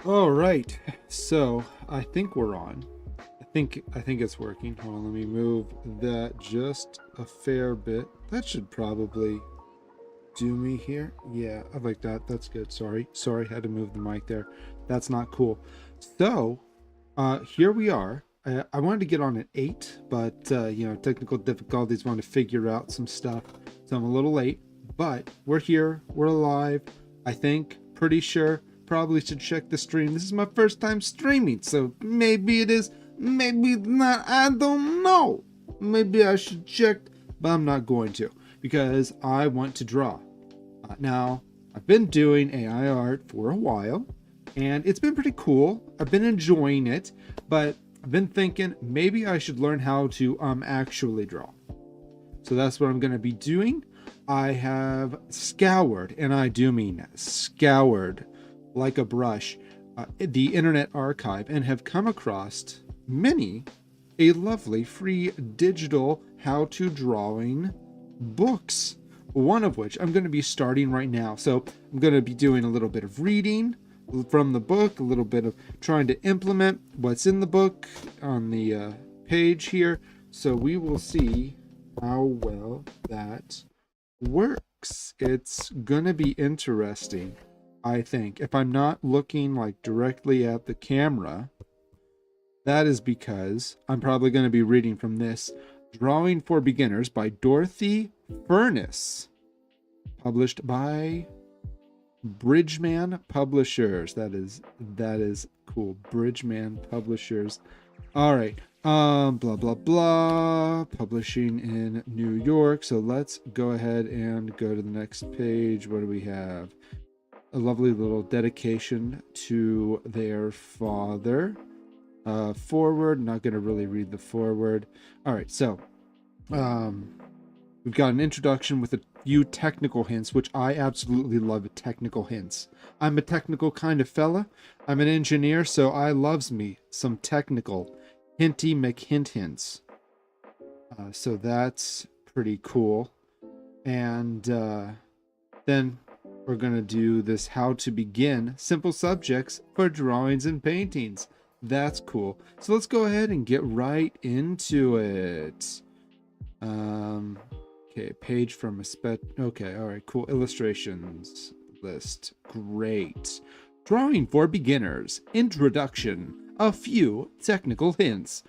All right, so I think we're on. I think it's working. Hold on, let me move that just a fair bit. That should probably do me here. Yeah, I like that. That's good. Sorry, had to move the mic there. That's not cool. So, here we are. I wanted to get on at 8, but technical difficulties. Want to figure out some stuff, so I'm a little late. But we're here. We're alive. I think. Pretty sure. Probably should check the stream. This is my first time streaming, so maybe it is. Maybe not. I don't know. Maybe I should check, but I'm not going to because I want to draw. Now, I've been doing AI art for a while, and it's been pretty cool. I've been enjoying it, but I've been thinking maybe I should learn how to actually draw. So that's what I'm going to be doing. I have scoured, and I do mean scoured like a brush, the Internet Archive, and have come across a lovely free digital how-to drawing books, one of which I'm going to be starting right now. So I'm going to be doing a little bit of reading from the book, a little bit of trying to implement what's in the book on the page here. So we will see how well that works. It's going to be interesting, I think. If I'm not looking like directly at the camera, that is because I'm probably going to be reading from this Drawing for Beginners by Dorothy Furness, published by Bridgeman Publishers. That is cool. Bridgeman Publishers. All right. Blah blah blah. Publishing in New York. So let's go ahead and go to the next page. What do we have? A lovely little dedication to their father. Forward. Not going to really read the forward. All right. So, we've got an introduction with a few technical hints, which I absolutely love technical hints. I'm a technical kind of fella. I'm an engineer, so I loves me some technical hinty McHint hints. So that's pretty cool. And then we're going to do this how to begin simple subjects for drawings and paintings. That's cool. So let's go ahead and get right into it. Okay, page from a okay, all right, cool. Illustrations list. Great. Drawing for beginners. Introduction. A few technical hints.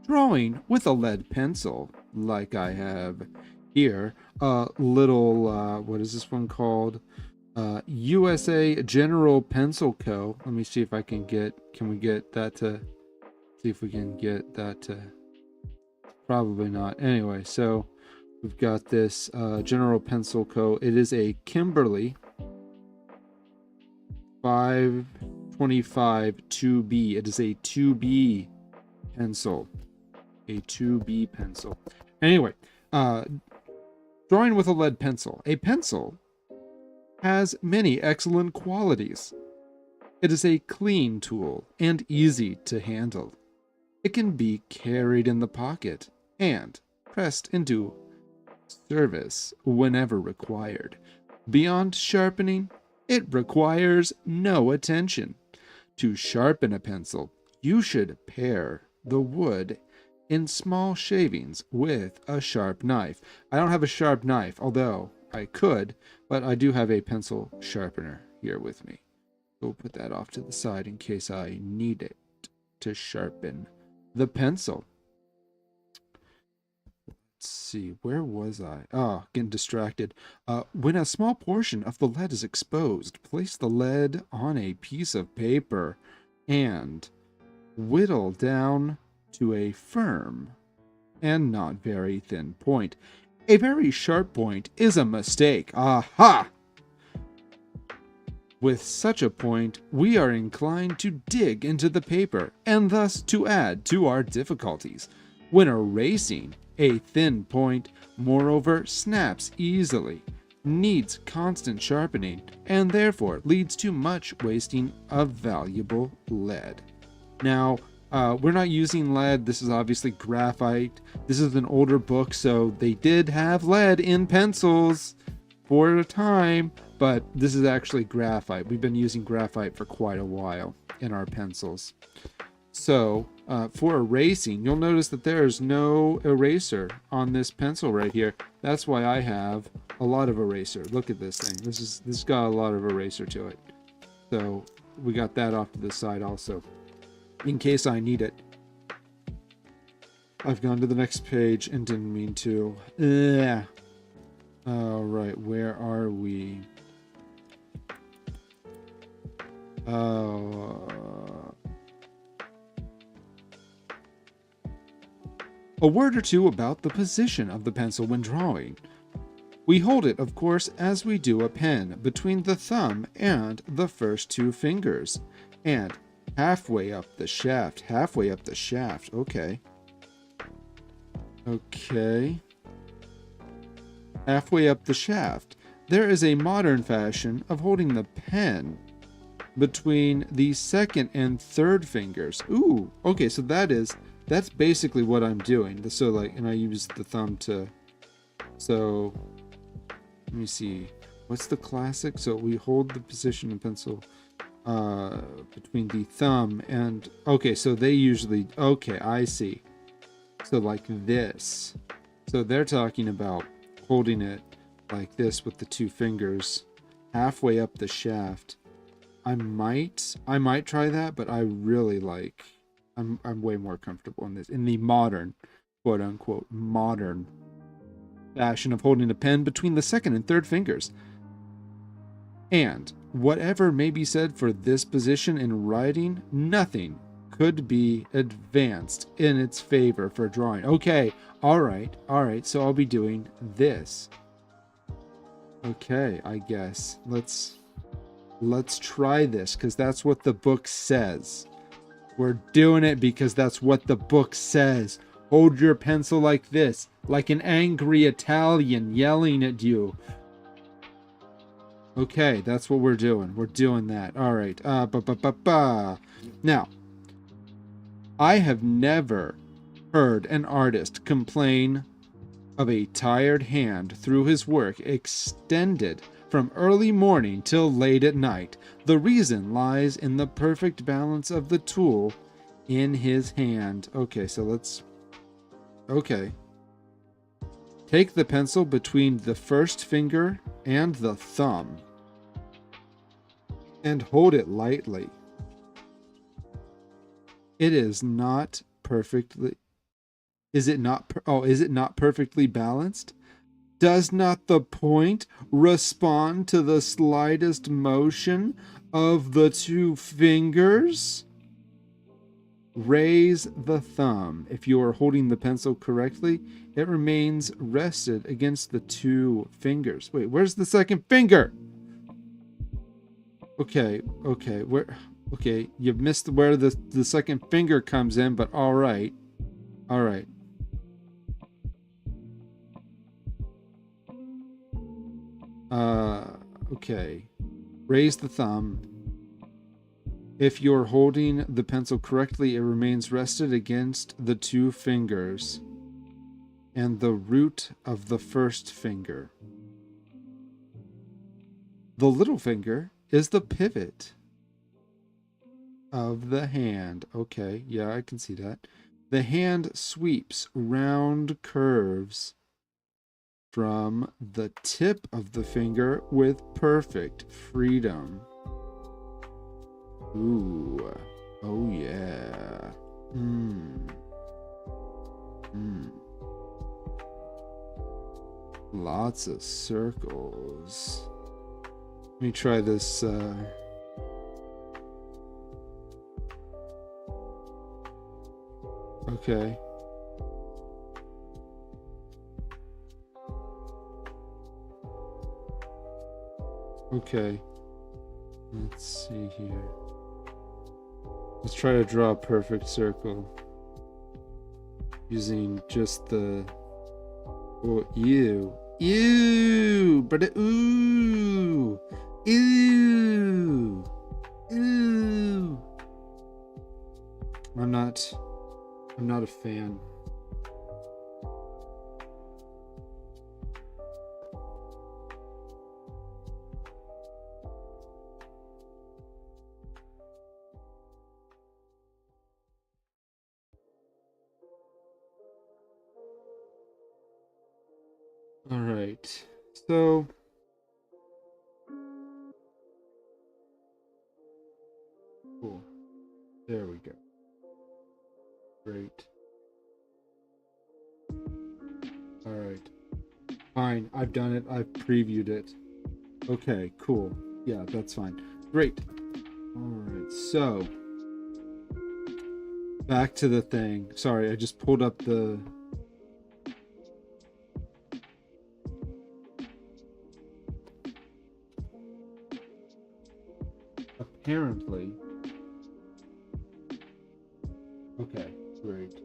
Drawing with a lead pencil, like I have here. A little, what is this one called? USA General Pencil Co. Let me see if I can we get that to, see if we can get that to, probably not. Anyway, so we've got this General Pencil Co. It is a Kimberly 525 2B. It is a 2B pencil. A 2B pencil. Anyway, drawing with a lead pencil. A pencil has many excellent qualities. It is a clean tool and easy to handle. It can be carried in the pocket and pressed into service whenever required. Beyond sharpening, it requires no attention. To sharpen a pencil, you should pare the wood in small shavings with a sharp knife. I don't have a sharp knife, although I could, but I do have a pencil sharpener here with me. We'll put that off to the side in case I need it to sharpen the pencil. Let's see, where was I? Oh, getting distracted. When a small portion of the lead is exposed, place the lead on a piece of paper and whittle down to a firm and not very thin point. A very sharp point is a mistake. Aha! With such a point, we are inclined to dig into the paper and thus to add to our difficulties. When erasing, a thin point, moreover, snaps easily, needs constant sharpening, and therefore leads to much wasting of valuable lead. Now, we're not using lead. This is obviously graphite. This is an older book, so they did have lead in pencils for a time, but this is actually graphite. We've been using graphite for quite a while. in our pencils. So for erasing, you'll notice that there's no eraser on this pencil right here. That's why I have a lot of eraser. Look at this thing. This got a lot of eraser to it. So we got that off to the side also, in case I need it. I've gone to the next page and didn't mean to. All right, where are we? A word or two about the position of the pencil when drawing. We hold it, of course, as we do a pen, between the thumb and the first two fingers, and halfway up the shaft. Halfway up the shaft. Okay. Okay. Halfway up the shaft. There is a modern fashion of holding the pen between the second and third fingers. Ooh, okay, so that's basically what I'm doing. So like, and I use the thumb to, so let me see, what's the classic? So we hold the position of pencil between the thumb and, okay, so they usually, okay, I see. So like this. So they're talking about holding it like this with the two fingers halfway up the shaft. I might try that, but I really like, I'm way more comfortable in this, in the modern, quote unquote, modern fashion of holding a pen between the second and third fingers. And whatever may be said for this position in writing, nothing could be advanced in its favor for drawing. Okay, all right, so I'll be doing this. Okay, I guess. Let's try this, because that's what the book says. We're doing it because that's what the book says. Hold your pencil like this, like an angry Italian yelling at you. Okay, that's what we're doing. We're doing that. All right. Now, I have never heard an artist complain of a tired hand through his work extended from early morning till late at night. The reason lies in the perfect balance of the tool in his hand. Okay, so let's... Okay. Take the pencil between the first finger and the thumb and hold it lightly. It is not perfectly... Is it not perfectly balanced? Does not the point respond to the slightest motion of the two fingers? Raise the thumb. If you are holding the pencil correctly, it remains rested against the two fingers. Wait, where's the second finger? Okay, where... Okay, you've missed where the second finger comes in, but all right. Okay. Raise the thumb. If you're holding the pencil correctly, it remains rested against the two fingers and the root of the first finger. The little finger is the pivot of the hand. Okay, yeah, I can see that. The hand sweeps round curves from the tip of the finger with perfect freedom. Ooh. Oh yeah. Lots of circles. Let me try this okay. Okay. Let's see here. Let's try to draw a perfect circle using just the... Oh, ew. Ew! But ooh! Ew! Ew! I'm not a fan. All right. So cool. There we go. Great. All right. Fine. I've done it. I've previewed it. Okay, cool. Yeah, that's fine. Great. All right. So back to the thing. Sorry, I just pulled up the apparently. Okay, great.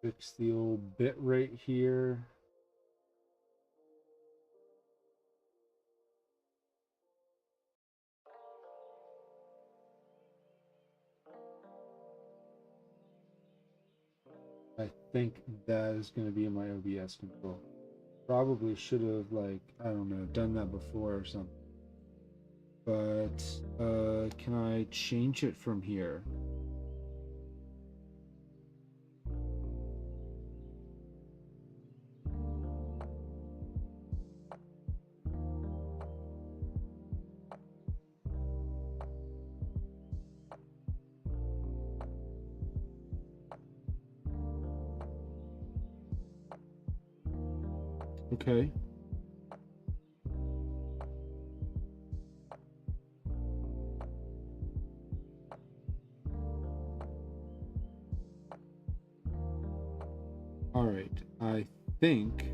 Fix the old bit rate here. I think that is going to be in my OBS control. Probably should have, like, I don't know, done that before or something. But can I change it from here? Okay. All right. I think.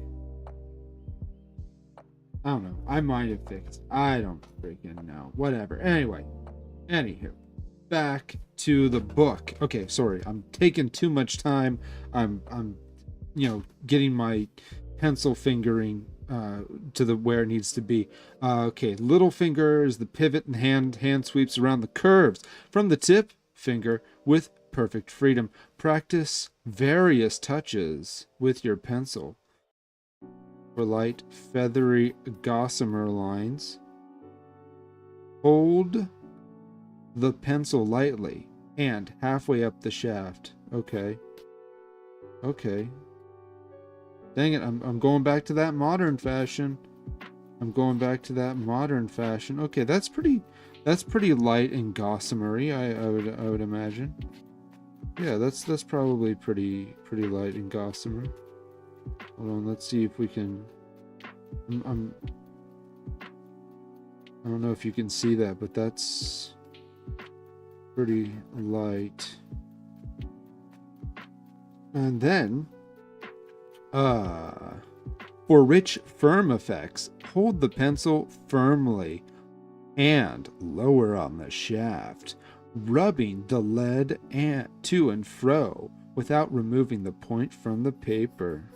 I don't know. I might have fixed. I don't freaking know. Whatever. Anyway. Anywho. Back to the book. Okay, sorry. I'm taking too much time. I'm getting my pencil fingering to the where it needs to be. Okay, little finger is the pivot and hand sweeps around the curves from the tip finger with perfect freedom. Practice various touches with your pencil for light feathery gossamer lines. Hold the pencil lightly and halfway up the shaft. Okay. Dang it, I'm going back to that modern fashion. Okay, that's pretty light and gossamery, I would imagine. Yeah, that's probably pretty light and gossamer. Hold on, let's see if we can I don't know if you can see that, but that's pretty light. And then for rich, firm effects, hold the pencil firmly and lower on the shaft, rubbing the lead to and fro without removing the point from the paper.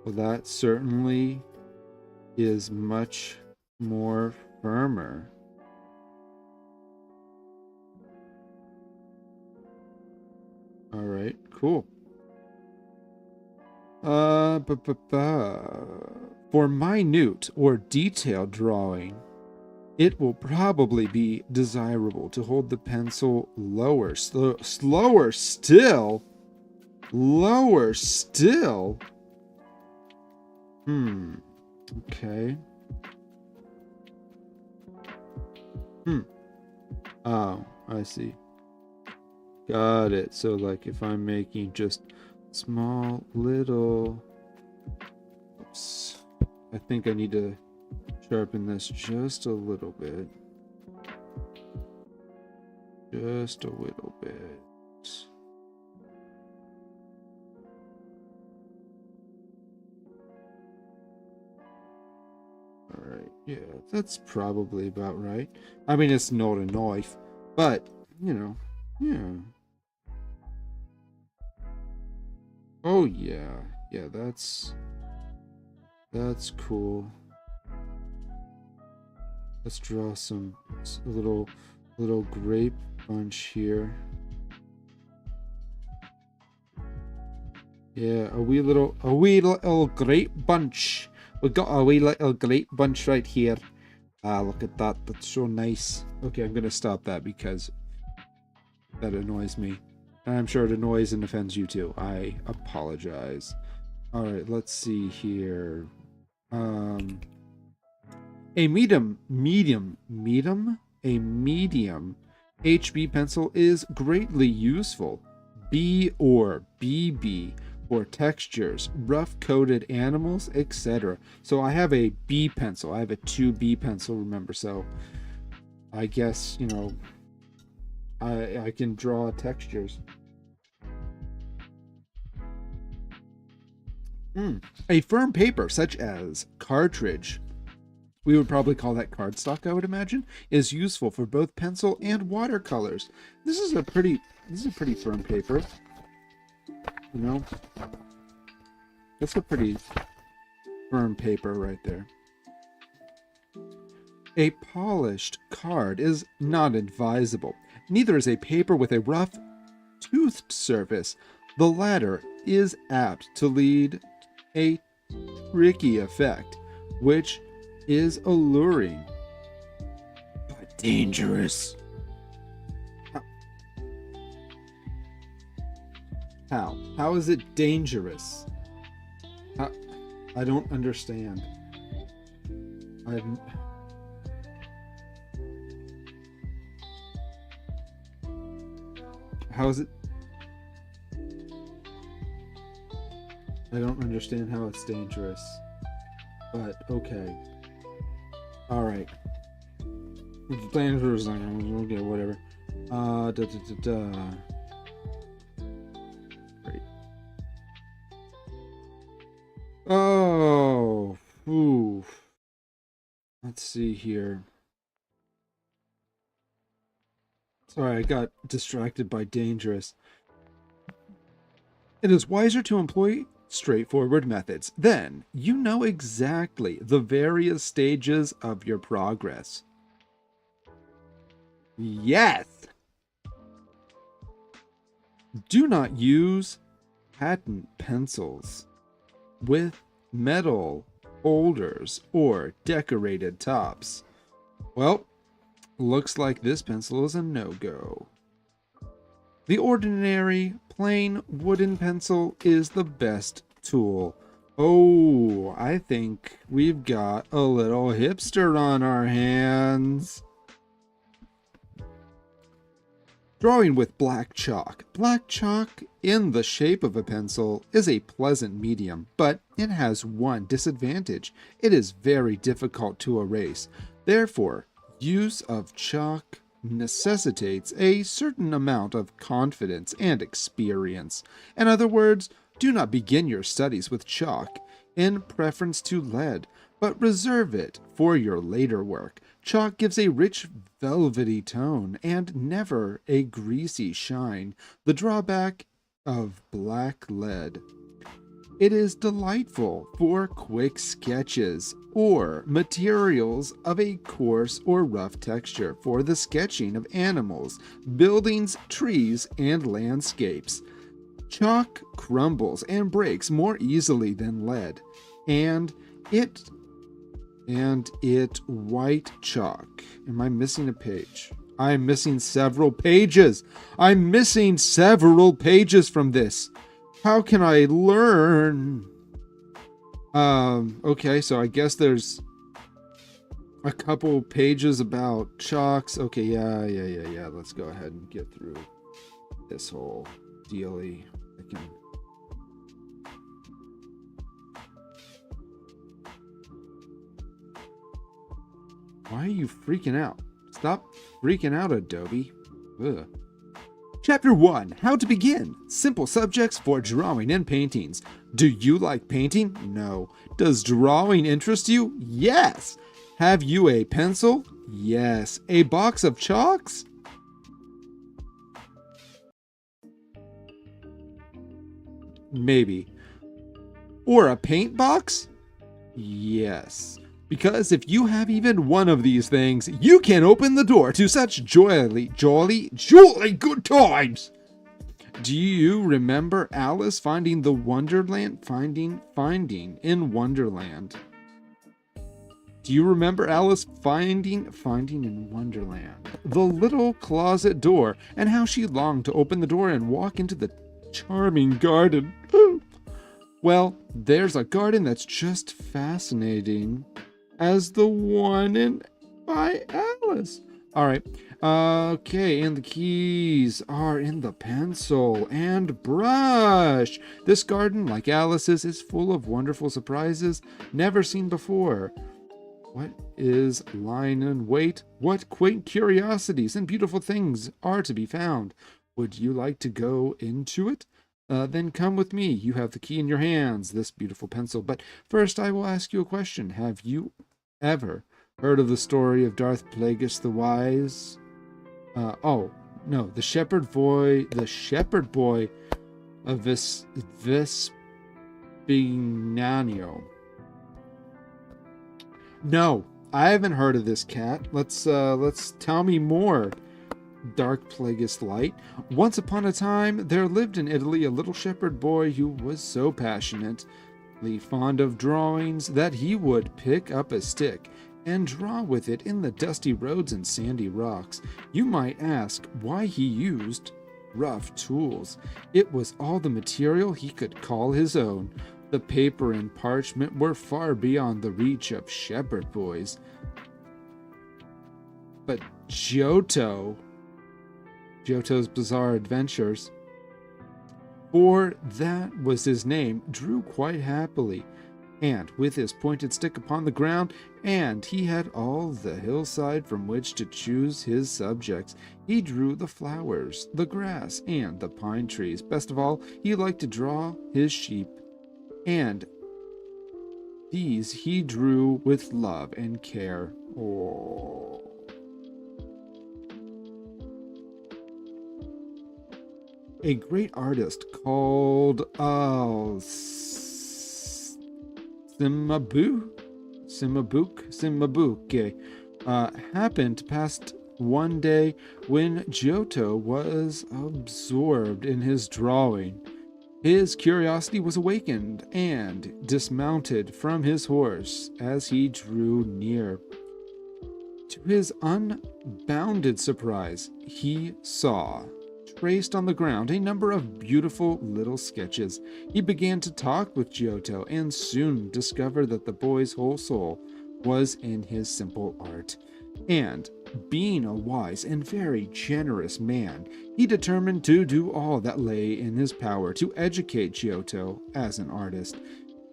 Well, that certainly is much more firmer. All right, cool. For minute or detailed drawing, it will probably be desirable to hold the pencil lower, lower still. Okay. Oh, I see. Got it. So, like, if I'm making just small little, oops, I think I need to sharpen this just a little bit. Just a little bit. All right, yeah, that's probably about right. I mean, it's not a knife, but, you know, yeah. Oh, yeah. Yeah, that's cool. Let's draw a little grape bunch here. Yeah, a wee little grape bunch. We got a wee little grape bunch right here. Look at that. That's so nice. Okay, I'm gonna stop that because That annoys me. And I'm sure it annoys and offends you too. I apologize. All right, let's see here. A medium HB pencil is greatly useful. B or BB for textures, rough coated animals, etc. So I have a B pencil. I have a 2B pencil, remember. So I guess, you know, I can draw textures. A firm paper such as cartridge, we would probably call that cardstock, I would imagine, is useful for both pencil and watercolors. This is a pretty firm paper. You know? That's a pretty firm paper right there. A polished card is not advisable. Neither is a paper with a rough, toothed surface. The latter is apt to lead a tricky effect, which is alluring but dangerous. How is it dangerous? I don't understand. How is it? I don't understand how it's dangerous. But okay. Alright. Dangerous. Okay, whatever. Great. Oh. Ooh. Let's see here. Sorry, I got distracted by dangerous. It is wiser to employ straightforward methods. Then you know exactly the various stages of your progress. Yes! Do not use patent pencils with metal holders or decorated tops. Well, looks like this pencil is a no-go. The ordinary, plain wooden pencil is the best tool. Oh, I think we've got a little hipster on our hands. Drawing with black chalk. Black chalk in the shape of a pencil is a pleasant medium, but it has one disadvantage. It is very difficult to erase. Therefore, use of chalk necessitates a certain amount of confidence and experience. In other words, do not begin your studies with chalk in preference to lead, but reserve it for your later work. Chalk gives a rich velvety tone and never a greasy shine, the drawback of black lead. It is delightful for quick sketches or materials of a coarse or rough texture for the sketching of animals, buildings, trees, and landscapes. Chalk crumbles and breaks more easily than lead, and it white chalk. Am I missing a page? I'm missing several pages. I'm missing several pages from this. How can I learn? Okay, so I guess there's a couple pages about chalks. Okay, yeah. Let's go ahead and get through this whole dealy. Why are you freaking out? Stop freaking out, Adobe. Ugh. Chapter 1. How to begin. Simple subjects for drawing and paintings. Do you like painting? No. Does drawing interest you? Yes. Have you a pencil? Yes. A box of chalks? Maybe. Or a paint box? Yes. Because if you have even one of these things, you can open the door to such jolly good times. Do you remember Alice finding the Wonderland? Finding in Wonderland. Do you remember Alice finding in Wonderland the little closet door, and how she longed to open the door and walk into the charming garden? Well, there's a garden that's just fascinating as the one in by Alice. All right. Okay, and the keys are in the pencil and brush. This garden, like Alice's, is full of wonderful surprises never seen before. What is lying in wait? What quaint curiosities and beautiful things are to be found? Would you like to go into it? Then come with me. You have the key in your hands, this beautiful pencil. But first, I will ask you a question. Have you ever heard of the story of Darth Plagueis the Wise? Oh, no, the shepherd boy of Vespinano. No, I haven't heard of this cat. Let's tell me more. Dark Plagueis Light. Once upon a time, there lived in Italy a little shepherd boy who was so passionately fond of drawings that he would pick up a stick and draw with it in the dusty roads and sandy rocks. You might ask why he used rough tools. It was all the material he could call his own. The paper and parchment were far beyond the reach of shepherd boys. But Giotto's Bizarre Adventures, for that was his name, drew quite happily, and with his pointed stick upon the ground, and he had all the hillside from which to choose his subjects. He drew the flowers, the grass, and the pine trees. Best of all, he liked to draw his sheep, and these he drew with love and care. Oh. A great artist called Cimabue happened to pass one day when Giotto was absorbed in his drawing. His curiosity was awakened and dismounted from his horse as he drew near. To his unbounded surprise, he saw, traced on the ground, a number of beautiful little sketches. He began to talk with Giotto and soon discovered that the boy's whole soul was in his simple art. And, being a wise and very generous man, he determined to do all that lay in his power to educate Giotto as an artist.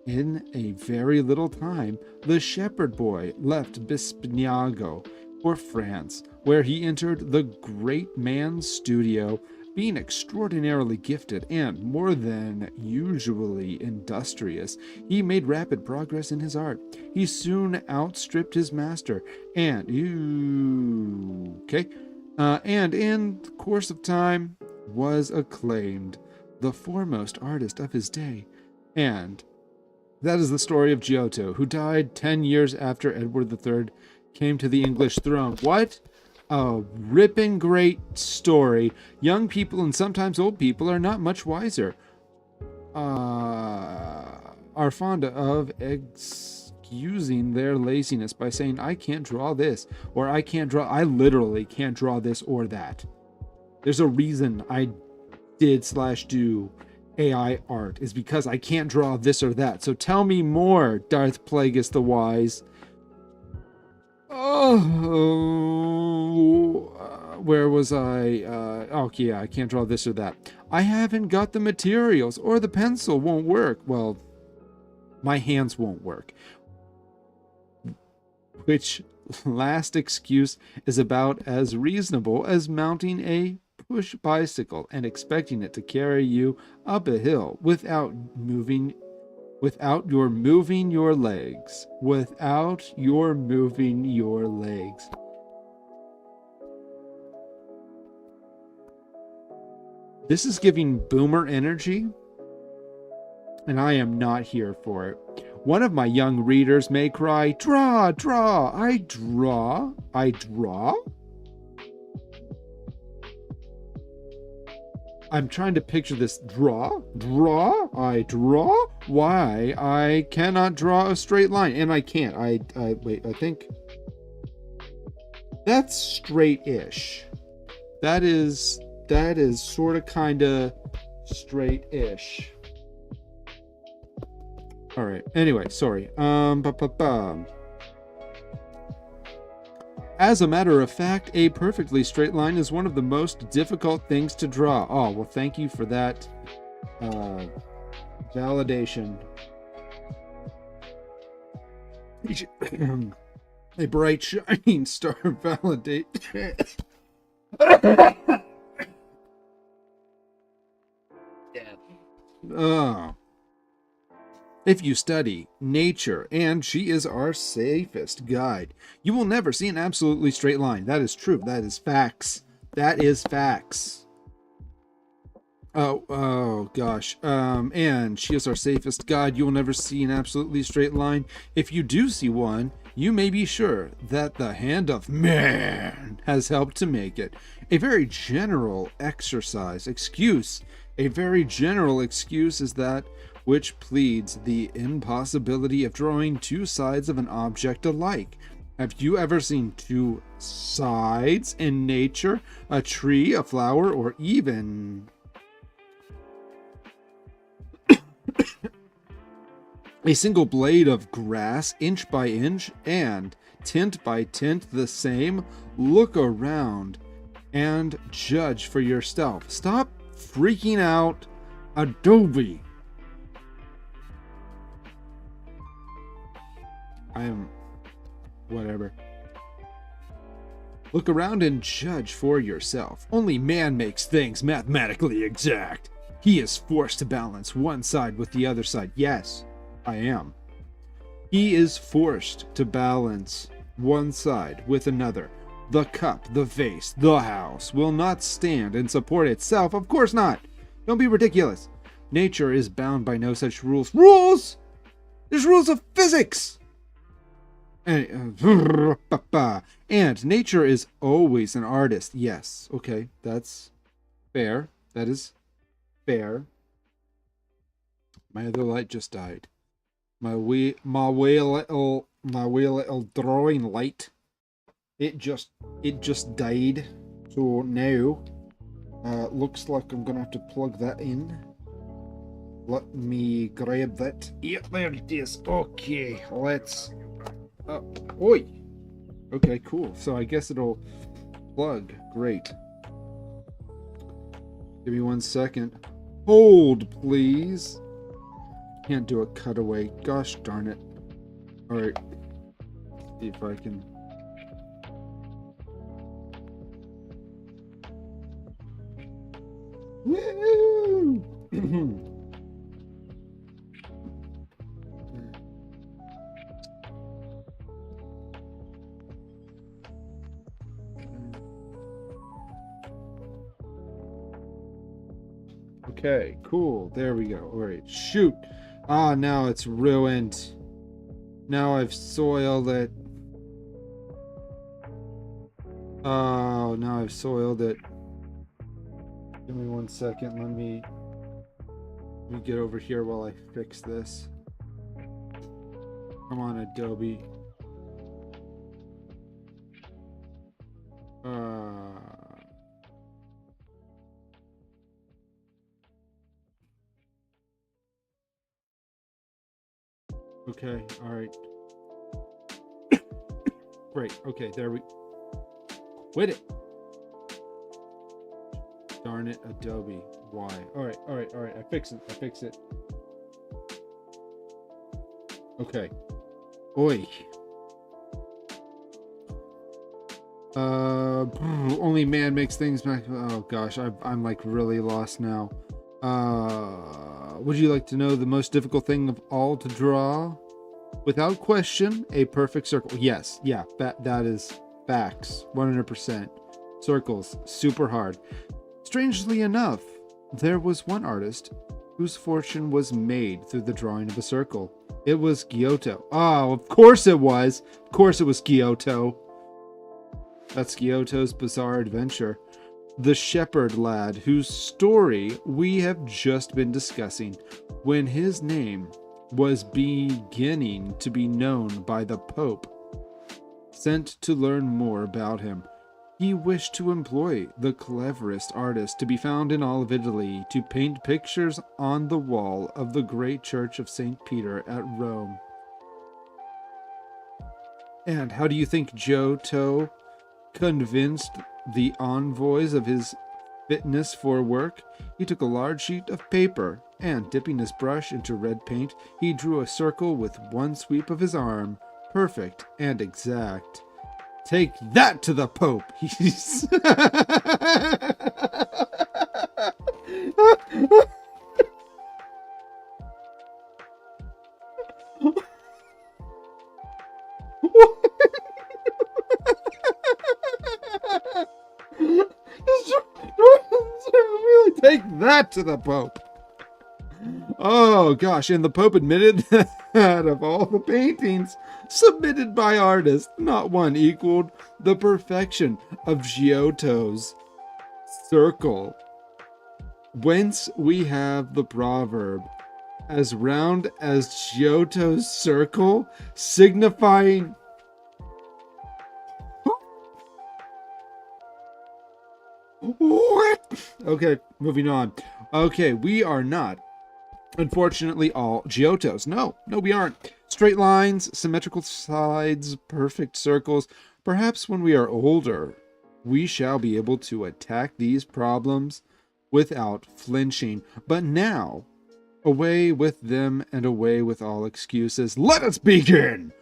In a very little time, the shepherd boy left Bispignago for France, where he entered the great man's studio. Being extraordinarily gifted and more than usually industrious, he made rapid progress in his art. He soon outstripped his master, and in the course of time was acclaimed the foremost artist of his day. And that is the story of Giotto, who died 10 years after Edward III came to the English throne. What? A ripping great story. Young people and sometimes old people are not much wiser. Are fond of excusing their laziness by saying, I can't draw this, or I literally can't draw this or that. There's a reason I did/do AI art, is because I can't draw this or that. So tell me more, Darth Plagueis the Wise. Where was I? I can't draw this or that. I haven't got the materials, or the pencil won't work. Well, my hands won't work. Which last excuse is about as reasonable as mounting a push bicycle and expecting it to carry you up a hill without moving your legs. This is giving boomer energy, and I am not here for it. One of my young readers may cry, draw, I draw. I'm trying to picture this. I draw. Why? I cannot draw a straight line, and I can't. Wait, I think that's straight-ish. That is sort of kind of straight-ish. All right. Anyway, sorry. As a matter of fact, a perfectly straight line is one of the most difficult things to draw. Oh, well, thank you for that validation. A bright, shining star validate. Oh. If you study nature, and she is our safest guide, you will never see an absolutely straight line. That is true. That is facts. That is facts. Oh gosh. And she is our safest guide. You will never see an absolutely straight line. If you do see one, you may be sure that the hand of man has helped to make it. A very general excuse is that which pleads the impossibility of drawing two sides of an object alike. Have you ever seen two sides in nature? A tree, a flower, or even a single blade of grass, inch by inch and tint by tint the same? Look around and judge for yourself. Stop freaking out, Adobe. Whatever. Look around and judge for yourself. Only man makes things mathematically exact. He is forced to balance one side with the other side. Yes, I am. He is forced to balance one side with another. The cup, the vase, the house will not stand and support itself. Of course not. Don't be ridiculous. Nature is bound by no such rules. Rules? There's rules of physics. And nature is always an artist. Yes, okay, that's fair. That is fair. My other light just died. My wee little drawing light. It just died. So now, looks like I'm gonna have to plug that in. Let me grab that. Yeah, there it is. Okay, let's. Oi! Okay, cool. So I guess it'll plug. Great. Give me 1 second. Hold, please. Can't do a cutaway. Gosh darn it. Alright. See if I can. Woo! Okay, cool. There we go. All right, shoot. Ah, now it's ruined. Now I've soiled it. Oh, now I've soiled it. Give me 1 second. Let me get over here while I fix this. Come on, Adobe. Okay, all right. Great. Okay, there we. Quit it. Darn it, Adobe. Why? All right. I fix it. Okay. Oi. Only man makes things back. Oh gosh, I'm like really lost now. Would you like to know the most difficult thing of all to draw? Without question, a perfect circle. Yes, yeah, that is facts. 100%. Circles, super hard. Strangely enough, there was one artist whose fortune was made through the drawing of a circle. It was Giotto. Oh, of course it was. Of course it was Giotto. That's Giotto's Bizarre Adventure. the shepherd lad whose story we have just been discussing, when his name was beginning to be known by the Pope, sent to learn more about him. He wished to employ the cleverest artist to be found in all of Italy to paint pictures on the wall of the great church of St. Peter at Rome. And how do you think Giotto convinced the envoys of his fitness for work? He took a large sheet of paper and, dipping his brush into red paint, he drew a circle with one sweep of his arm, perfect and exact. Take that to the Pope! He's really take that to the Pope. Oh gosh, and the Pope admitted that of all the paintings submitted by artists, not one equaled the perfection of Giotto's circle. Whence we have the proverb, as round as Giotto's circle, signifying what? Okay, moving on. Okay, we are not, unfortunately, all Giottos. No, we aren't. Straight lines, symmetrical sides, perfect circles. Perhaps when we are older, we shall be able to attack these problems without flinching. But now, away with them and away with all excuses. Let us begin!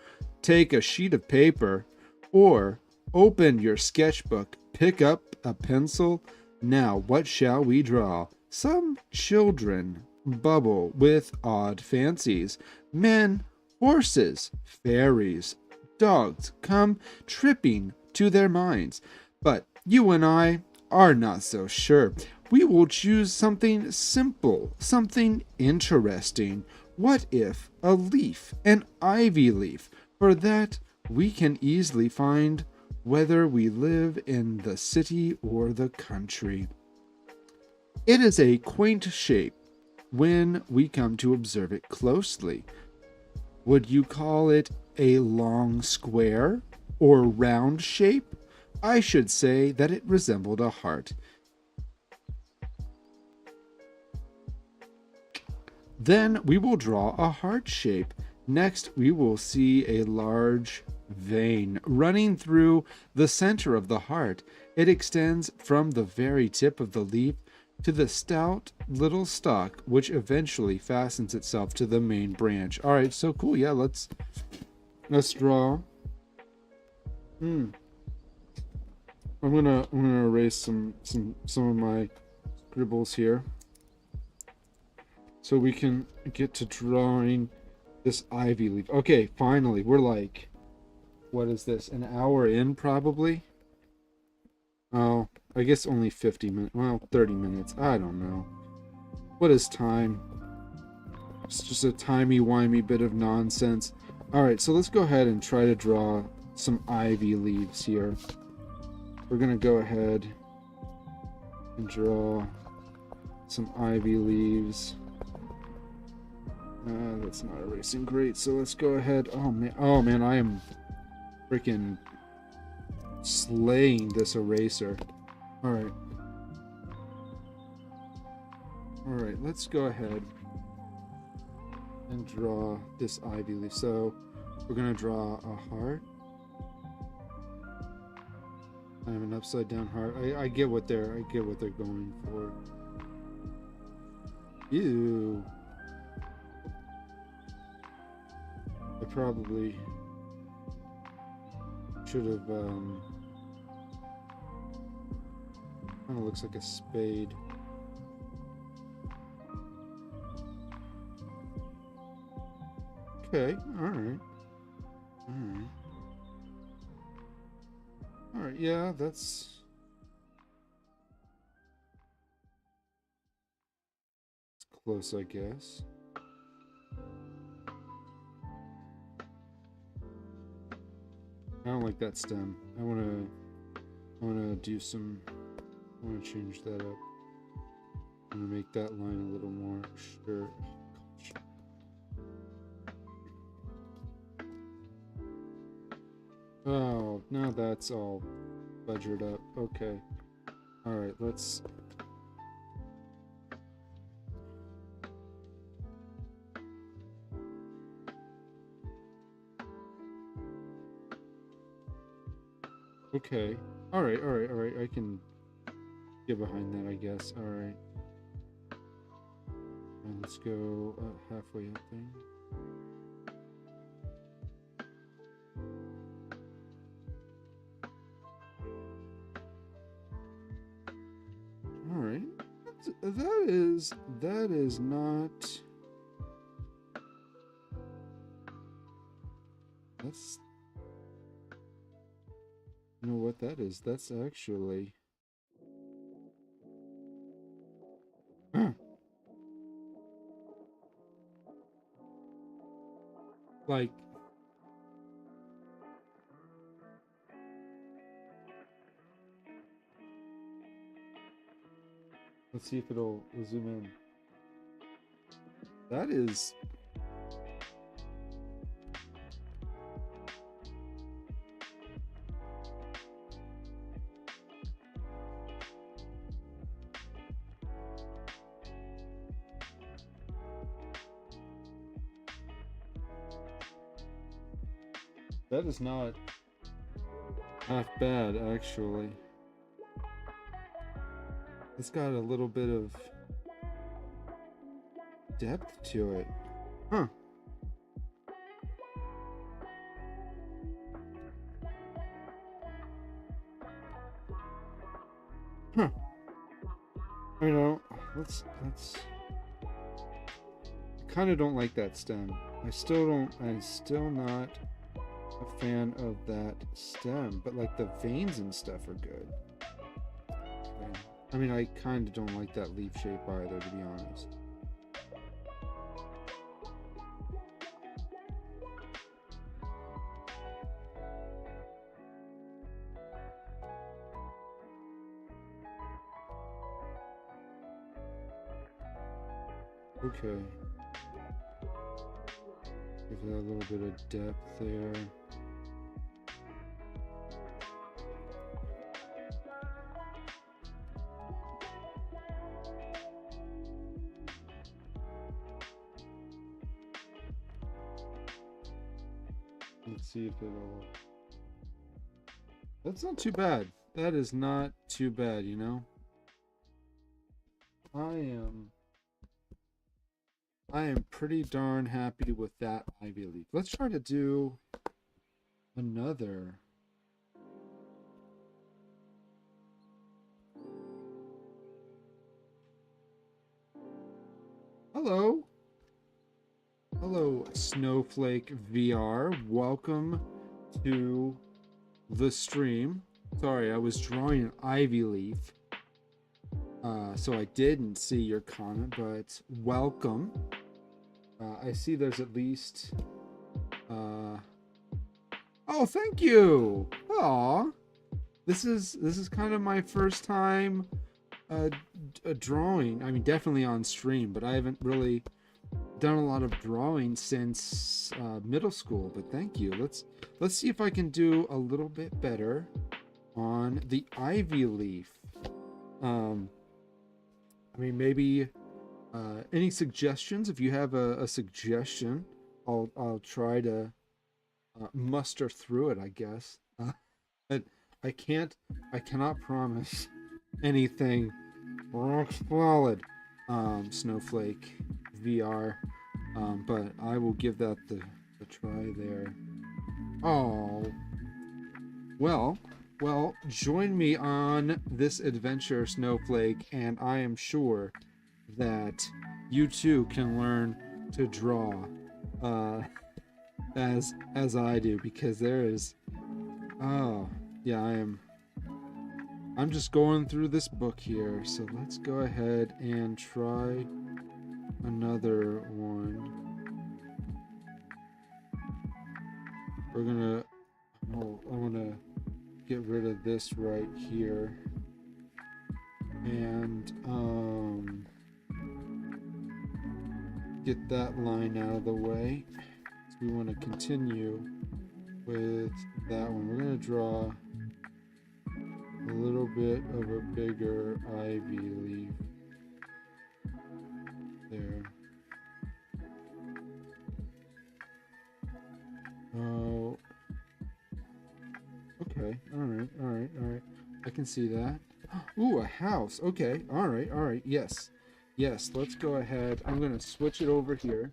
Take a sheet of paper or open your sketchbook. Pick up a pencil. Now, what shall we draw? Some children bubble with odd fancies. Men, horses, fairies, dogs come tripping to their minds. But you and I are not so sure. We will choose something simple, something interesting. What if a leaf, an ivy leaf? For that we can easily find whether we live in the city or the country. It is a quaint shape when we come to observe it closely. Would you call it a long square or round shape? I should say that it resembled a heart. Then we will draw a heart shape. Next, we will see a large vein running through the center of the heart. It extends from the very tip of the leaf to the stout little stalk, which eventually fastens itself to the main branch. All right, so cool. Yeah, let's draw. I'm gonna erase some of my scribbles here, so we can get to drawing this ivy leaf. Okay, finally, we're like, what is this? An hour in, probably. Oh, I guess only 50 minutes. Well, 30 minutes. I don't know. What is time? It's just a timey-wimey bit of nonsense. Alright, so let's go ahead and try to draw some ivy leaves here. We're going to go ahead and draw some ivy leaves. That's not erasing great, so let's go ahead. Oh man, I am freaking slaying this eraser. Alright, let's go ahead and draw this ivy leaf. So we're gonna draw a heart. I have an upside down heart. I get what they're going for. Ew. I probably should have kind of looks like a spade. Okay, alright, yeah, that's close, I guess. I don't like that stem. I wanna do some I want to change that up. I'm gonna make that line a little more sure. Oh, now that's all budgeted up. Okay. All right, let's. Okay. All right, all right, all right. I can get behind that, I guess. All right. And let's go halfway up there. All right. That is not. That's. You know what that is? That's actually. Like. Let's see if it'll zoom in. That is. That is not half bad, actually. It's got a little bit of depth to it. Huh. Huh. You know, let's I kind of don't like that stem. I'm still not a fan of that stem, but like the veins and stuff are good. I mean, I kind of don't like that leaf shape either, to be honest. Okay. Give that a little bit of depth there. Let's see if it'll. That's not too bad. That is not too bad, you know? I am pretty darn happy with that ivy leaf. Let's try to do another. Hello. Hello, Snowflake VR. Welcome to the stream. Sorry, I was drawing an ivy leaf. So I didn't see your comment, but welcome. I see there's at least. Oh, thank you. Aw, this is kind of my first time drawing. I mean, definitely on stream, but I haven't really done a lot of drawing since middle school. But thank you. Let's see if I can do a little bit better on the ivy leaf. I mean, maybe any suggestions? If you have a suggestion, I'll try to muster through it, I guess. But I cannot promise anything rock solid. Snowflake VR, but I will give that the try there. Oh, well, join me on this adventure, Snowflake, and I am sure that you too can learn to draw as I do, because there is yeah, I'm just going through this book here, so let's go ahead and try another one. We're gonna I want to get rid of this right here. and get that line out of the way. So we want to continue with that one. We're going to draw a little bit of a bigger ivy leaf there. Oh, okay. All right, all right, all right. I can see that. Ooh, a house. Okay, all right, all right. Yes, yes. Let's go ahead. I'm gonna switch it over here.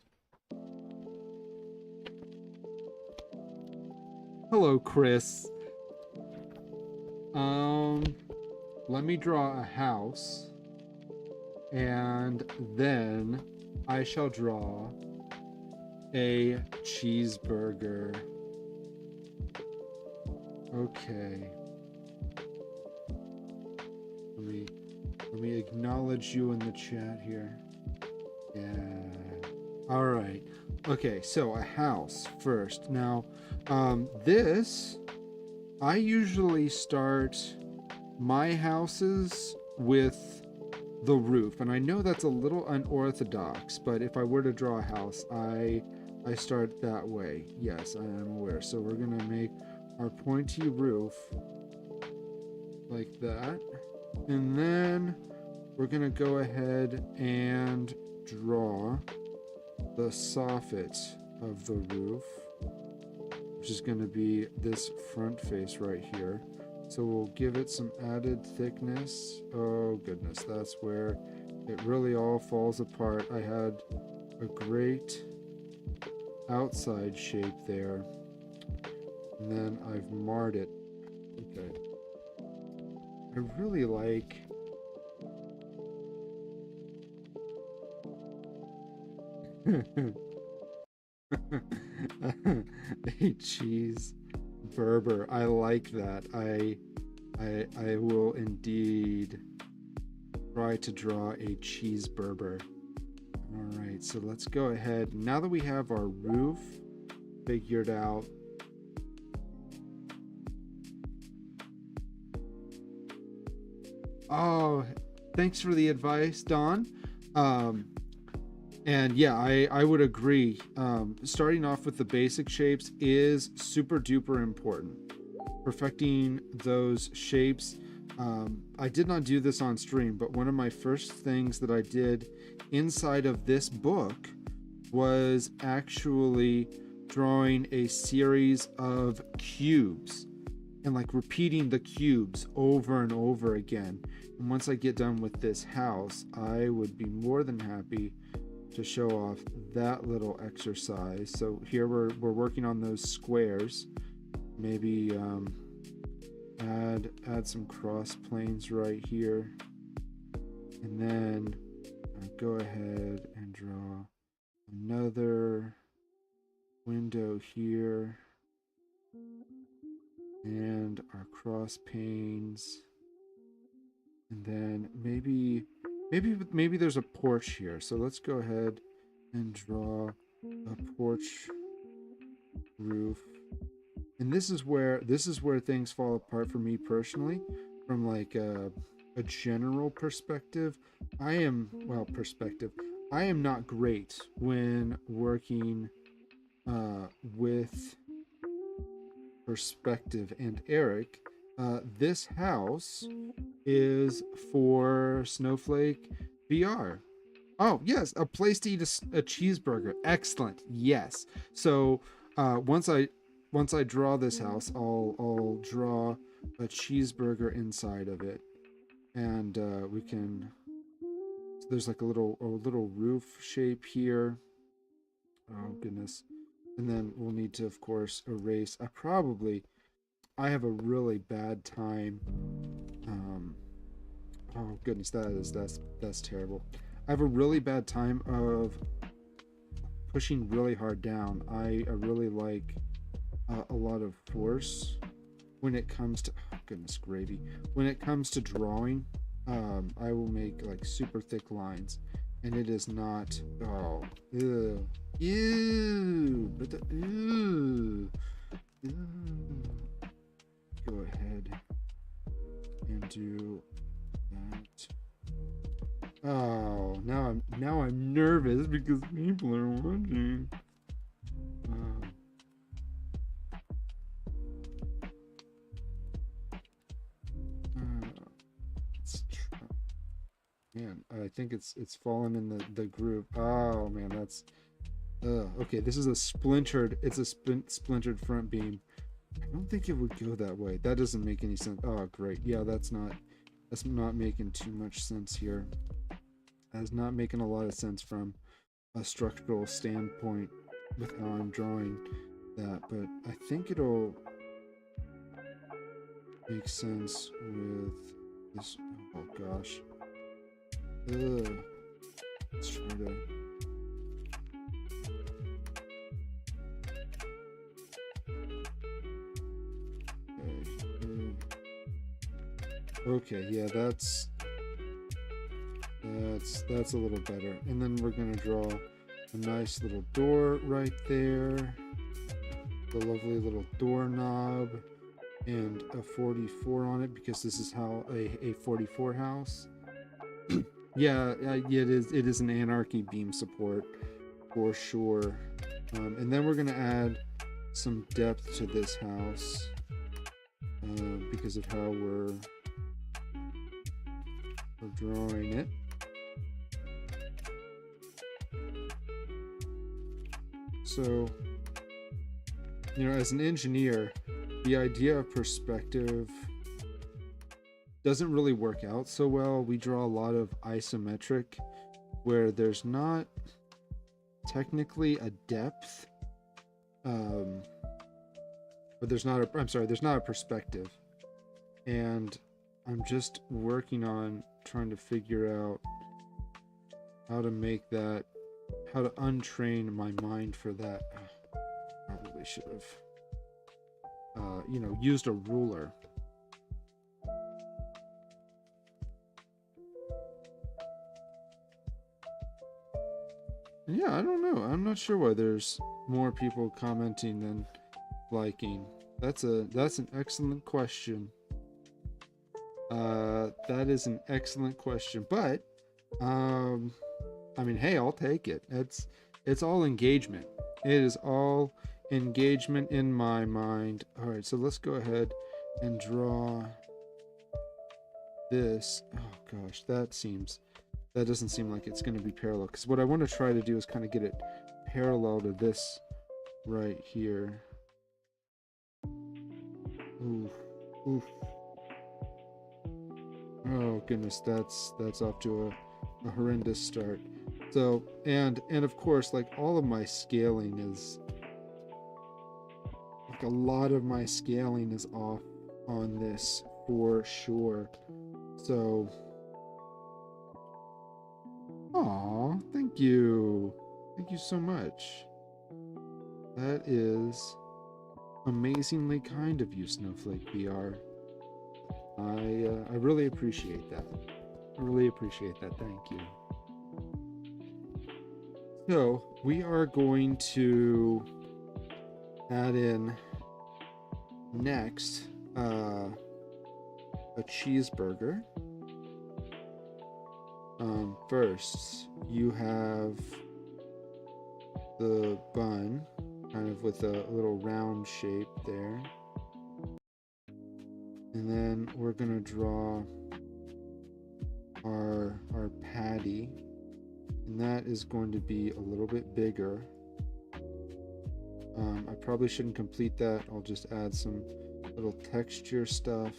Hello, Chris. Let me draw a house, and then I shall draw a cheeseburger. Okay. Let me acknowledge you in the chat here. Yeah. All right. Okay, so a house first. Now, this I usually start my houses with the roof, and I know that's a little unorthodox, but if I were to draw a house, I start that way. Yes, I am aware. So we're gonna make our pointy roof like that, and then we're gonna go ahead and draw the soffit of the roof, which is going to be this front face right here. So we'll give it some added thickness. Oh goodness, that's where it really all falls apart. I had a great outside shape there, and then I've marred it. Okay. I really like a cheese Berber. I like that. I will indeed try to draw a cheese Berber. All right, so let's go ahead. Now that we have our roof figured out, oh, thanks for the advice, Don. And yeah, I would agree. Starting off with the basic shapes is super duper important. Perfecting those shapes. I did not do this on stream, but one of my first things that I did inside of this book was actually drawing a series of cubes and like repeating the cubes over and over again. And once I get done with this house, I would be more than happy to show off that little exercise. So here we're working on those squares. Maybe add some cross planes right here, and then go ahead and draw another window here, and our cross panes, and then maybe there's a porch here. So let's go ahead and draw a porch roof. And this is where things fall apart for me personally, from like a general perspective. I am not great when working with perspective. And Eric, this house is for Snowflake VR. Oh yes, a place to eat a cheeseburger. Excellent. Yes. So once I draw this house, I'll draw a cheeseburger inside of it, and we can. So there's like a little roof shape here. Oh goodness, and then we'll need to, of course, erase. I have a really bad time. Oh goodness, that's terrible. I have a really bad time of pushing really hard down. I really like a lot of force when it comes to, oh goodness gravy, when it comes to drawing. I will make like super thick lines, and it is not, oh, ew, but ew. Go ahead and do that Oh, now I'm nervous because people are watching. Let's try. Man, I think it's fallen in the groove. Oh man, that's okay. This is a splintered. It's a splintered front beam. I don't think it would go that way. That doesn't make any sense. Oh great, yeah, that's not making too much sense here. That's not making a lot of sense from a structural standpoint with how I'm drawing that, but I think it'll make sense with this. Oh gosh. Let's try to. Okay, yeah, that's a little better. And then we're gonna draw a nice little door right there, the lovely little doorknob, and a 44 on it because this is how a 44 house. Yeah, it is an anarchy beam support for sure. And then we're gonna add some depth to this house because of how we're drawing it. So, you know, as an engineer, the idea of perspective doesn't really work out so well. We draw a lot of isometric where there's not technically a depth, but there's not a perspective. And I'm just working on trying to figure out how to make that, how to untrain my mind for that. Probably should have, you know, used a ruler. Yeah, I don't know. I'm not sure why there's more people commenting than liking. That's an excellent question. That is an excellent question. But I mean, hey, I'll take it. It's all engagement. It is all engagement in my mind. All right, so let's go ahead and draw this. Oh gosh, that doesn't seem like it's going to be parallel, because what I want to try to do is kind of get it parallel to this right here. Oof, oof. Oh goodness, that's off to a horrendous start. So, and of course, like all of my scaling is, like a lot of my scaling is off on this for sure. So, aw, thank you. Thank you so much. That is amazingly kind of you, Snowflake VR. I really appreciate that. I really appreciate that. Thank you. So we are going to add in next a cheeseburger. First, you have the bun, kind of with a little round shape there. And then we're gonna draw our patty, and that is going to be a little bit bigger. I probably shouldn't complete that. I'll just add some little texture stuff,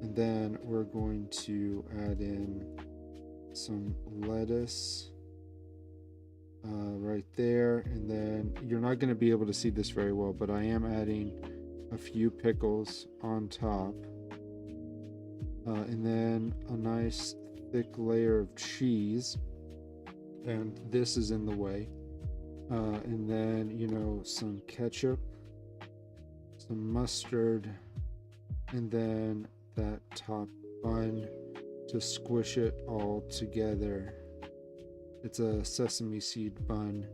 and then we're going to add in some lettuce right there. And then you're not going to be able to see this very well, but I am adding a few pickles on top, and then a nice thick layer of cheese, and this is in the way, and then, you know, some ketchup, some mustard, and then that top bun to squish it all together. It's a sesame seed bun,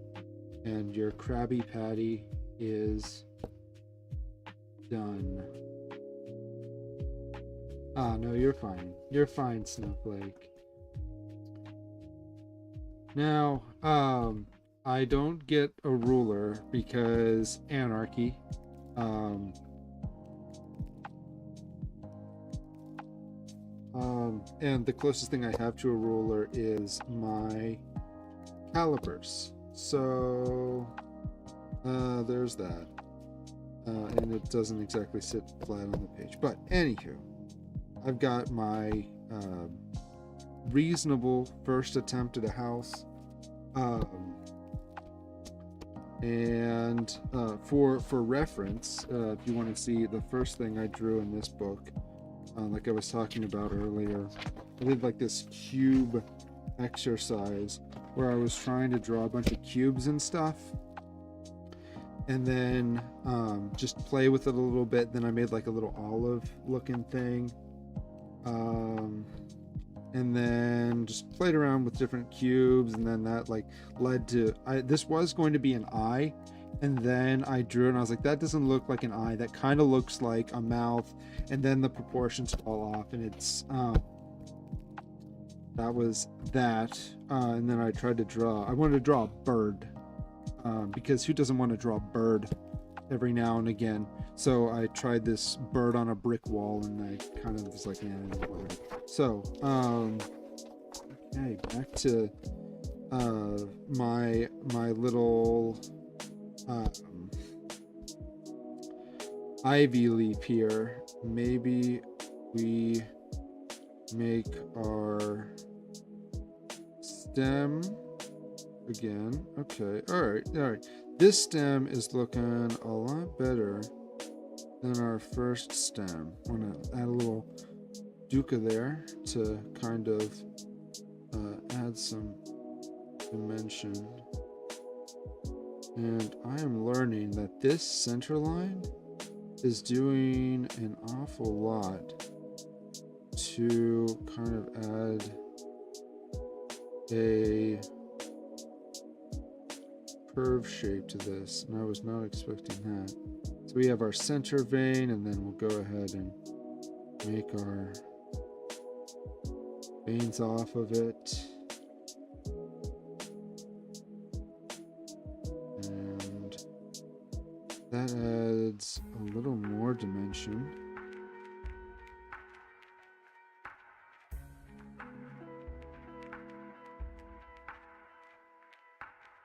and your Krabby Patty is done. Ah, no, you're fine. You're fine, Snowflake. Now, I don't get a ruler because anarchy. Um, and the closest thing I have to a ruler is my calipers. So, there's that. And it doesn't exactly sit flat on the page. But anywho, I've got my reasonable first attempt at a house. And for reference, if you want to see the first thing I drew in this book, like I was talking about earlier, I did like this cube exercise where I was trying to draw a bunch of cubes and stuff, and then just play with it a little bit. Then I made like a little olive looking thing, and then just played around with different cubes, and then that like led to this was going to be an eye, and then I drew it and I was like, that doesn't look like an eye, that kind of looks like a mouth, and then the proportions fall off, and it's that was that. And then I tried to draw, I wanted to draw a bird, because who doesn't want to draw a bird every now and again? So I tried this bird on a brick wall, and I kind of was like, whatever. So, okay, back to my little ivy leaf here. Maybe we make our stem again. Okay, all right. This stem is looking a lot better than our first stem. I'm gonna add a little duca there to kind of add some dimension. And I am learning that this center line is doing an awful lot to kind of add a curve shape to this, and I was not expecting that. So we have our center vein, and then we'll go ahead and make our veins off of it. And that adds a little more dimension.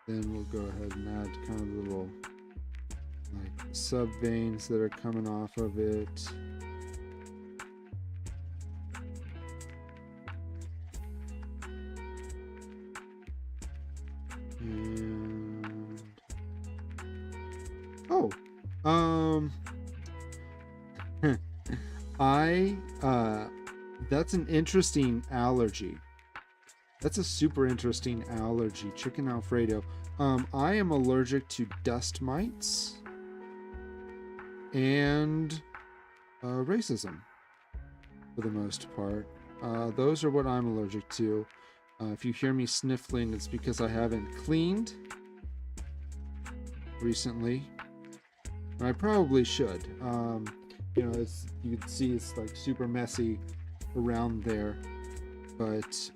Then we'll go ahead and add kind of little like sub veins that are coming off of it. And that's an interesting allergy. That's a super interesting allergy, chicken Alfredo. I am allergic to dust mites and racism for the most part. Those are what I'm allergic to. If you hear me sniffling, it's because I haven't cleaned recently. I probably should. You know, you can see it's like super messy around there, but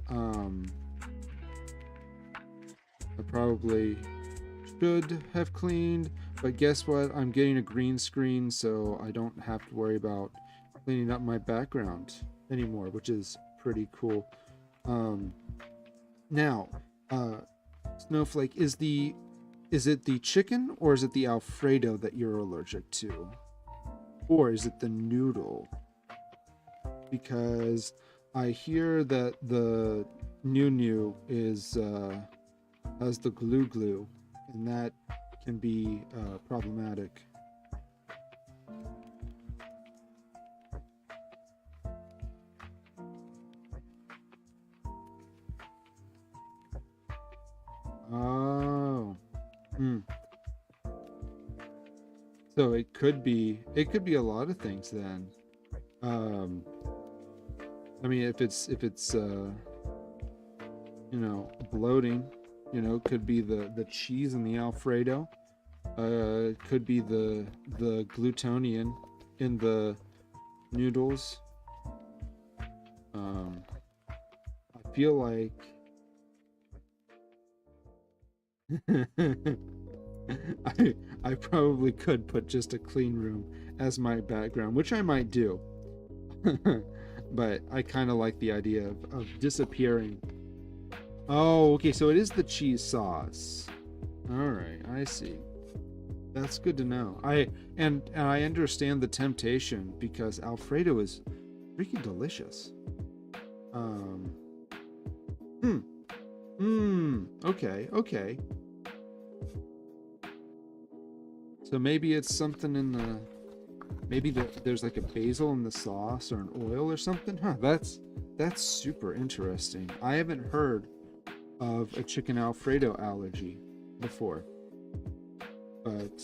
I probably should have cleaned. But guess what? I'm getting a green screen, so I don't have to worry about cleaning up my background anymore, which is pretty cool. Now, Snowflake, is it the chicken or is it the Alfredo that you're allergic to? Or is it the noodle? Because I hear that the new is has the glue, and that can be problematic. Oh. So it could be a lot of things then. I mean, if it's you know, bloating, you know, could be the cheese in the Alfredo. It could be the glutonian in the noodles. I feel like I probably could put just a clean room as my background, which I might do. But I kind of like the idea of disappearing. Oh, okay, so it is the cheese sauce. All right, I see. That's good to know. And I understand the temptation because Alfredo is freaking delicious. Um, hmm. Okay, okay. So maybe it's something in the there's like a basil in the sauce or an oil or something. Huh, that's super interesting. I haven't heard of a chicken Alfredo allergy before, but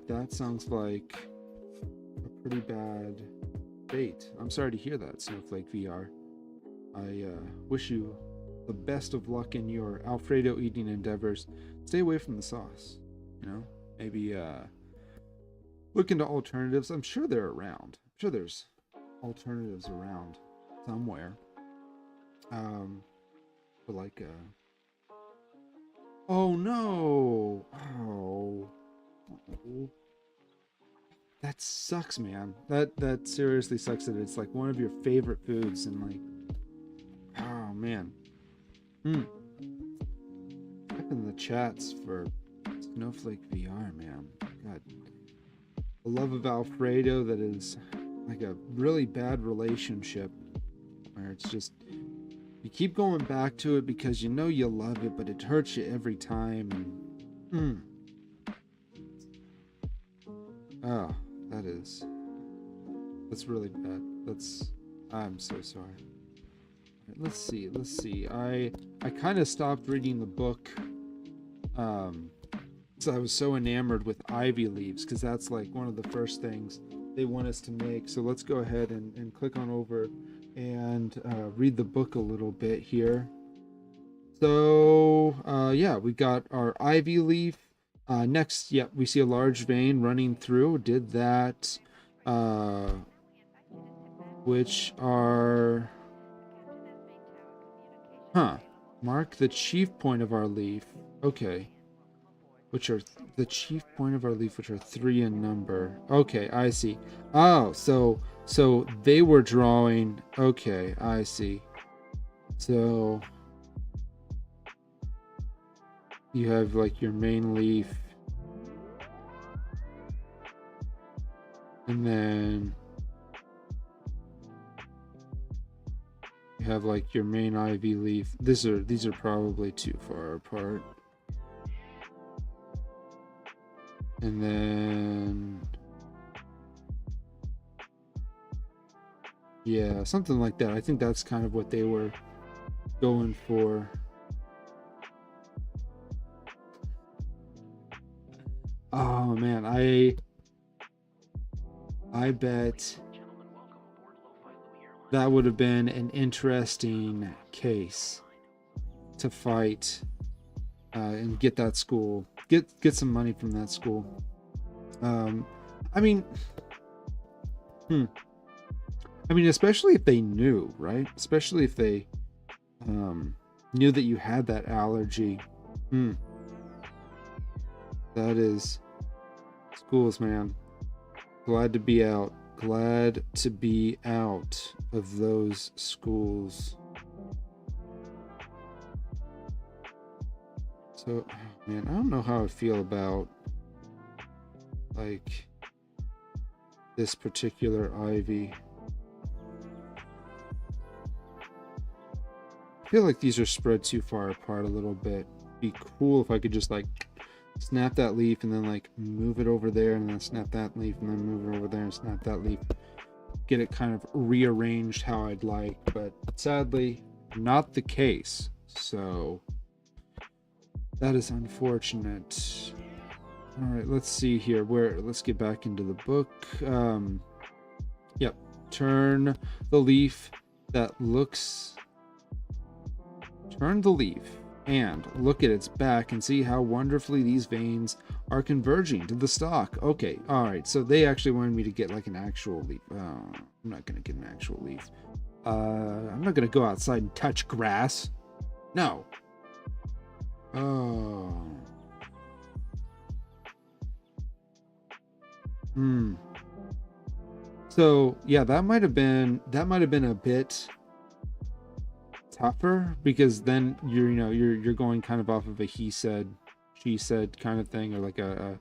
that sounds like a pretty bad fate. I'm sorry to hear that, Snowflake VR. I wish you the best of luck in your Alfredo eating endeavors. Stay away from the sauce, you know? Maybe look into alternatives. I'm sure they're around. I'm sure there's alternatives around somewhere. But like oh no. Oh. That sucks, man. That seriously sucks that it's like one of your favorite foods and like oh man. Hmm. Type in the chats for Snowflake VR, man. God. The love of Alfredo that is like a really bad relationship where it's just you keep going back to it because you know you love it, but it hurts you every time. And oh, that's really bad. I'm so sorry. Right, let's see. I kind of stopped reading the book. So I was so enamored with ivy leaves because that's like one of the first things they want us to make. So let's go ahead and click on over and read the book a little bit here. So yeah, we got our ivy leaf. Next, yeah, we see a large vein running through. Did that, which are, mark the chief point of our leaf. Okay. Which are the chief point of our leaf, which are 3 in number. Okay, I see. Oh, so they were drawing. Okay, I see. So you have like your main leaf, and then you have like your main ivy leaf. These are probably too far apart. And then yeah, something like that. I think that's kind of what they were going for. Oh man, I bet that would have been an interesting case to fight and get that school, get some money from that school. I mean, especially if they knew, right? Especially if they knew that you had that allergy. That is schools, man. Glad to be out. Glad to be out of those schools. So, man, I don't know how I feel about like this particular ivy. I feel like these are spread too far apart a little bit. Be cool if I could just like snap that leaf and then like move it over there and then snap that leaf and then move it over there and snap that leaf. Get it kind of rearranged how I'd like, but sadly not the case. So that is unfortunate. All right, let's see here. Let's get back into the book. Yep. Turn the leaf and look at its back and see how wonderfully these veins are converging to the stalk. Okay, all right. So they actually wanted me to get like an actual leaf. I'm not gonna get an actual leaf. I'm not gonna go outside and touch grass. No. Oh. Hmm. So yeah, that might have been a bit tougher, because then you're going kind of off of a he said, she said kind of thing, or like a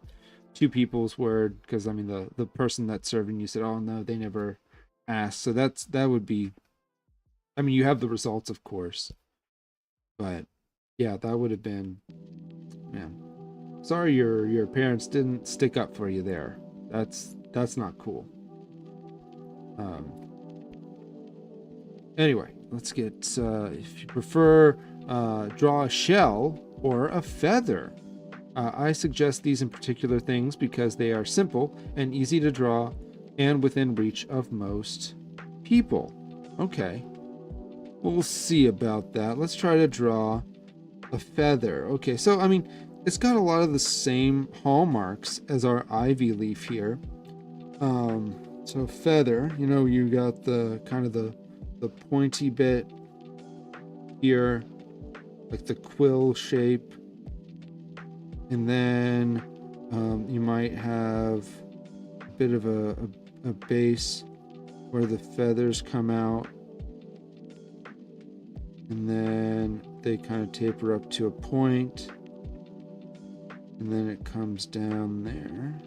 two people's word, because I mean the person that's serving you said, oh no, they never asked. So that would be, I mean, you have the results, of course, but yeah, that would have been, man, sorry your parents didn't stick up for you there. That's not cool. um Anyway, let's get, if you prefer, draw a shell or a feather. I suggest these in particular things because they are simple and easy to draw and within reach of most people. Okay, we'll see about that. Let's try to draw a feather. Okay, so I mean, it's got a lot of the same hallmarks as our ivy leaf here. So feather, you got the kind of the pointy bit here, like the quill shape, and then you might have a bit of a base where the feathers come out, and then they kind of taper up to a point, and then it comes down there.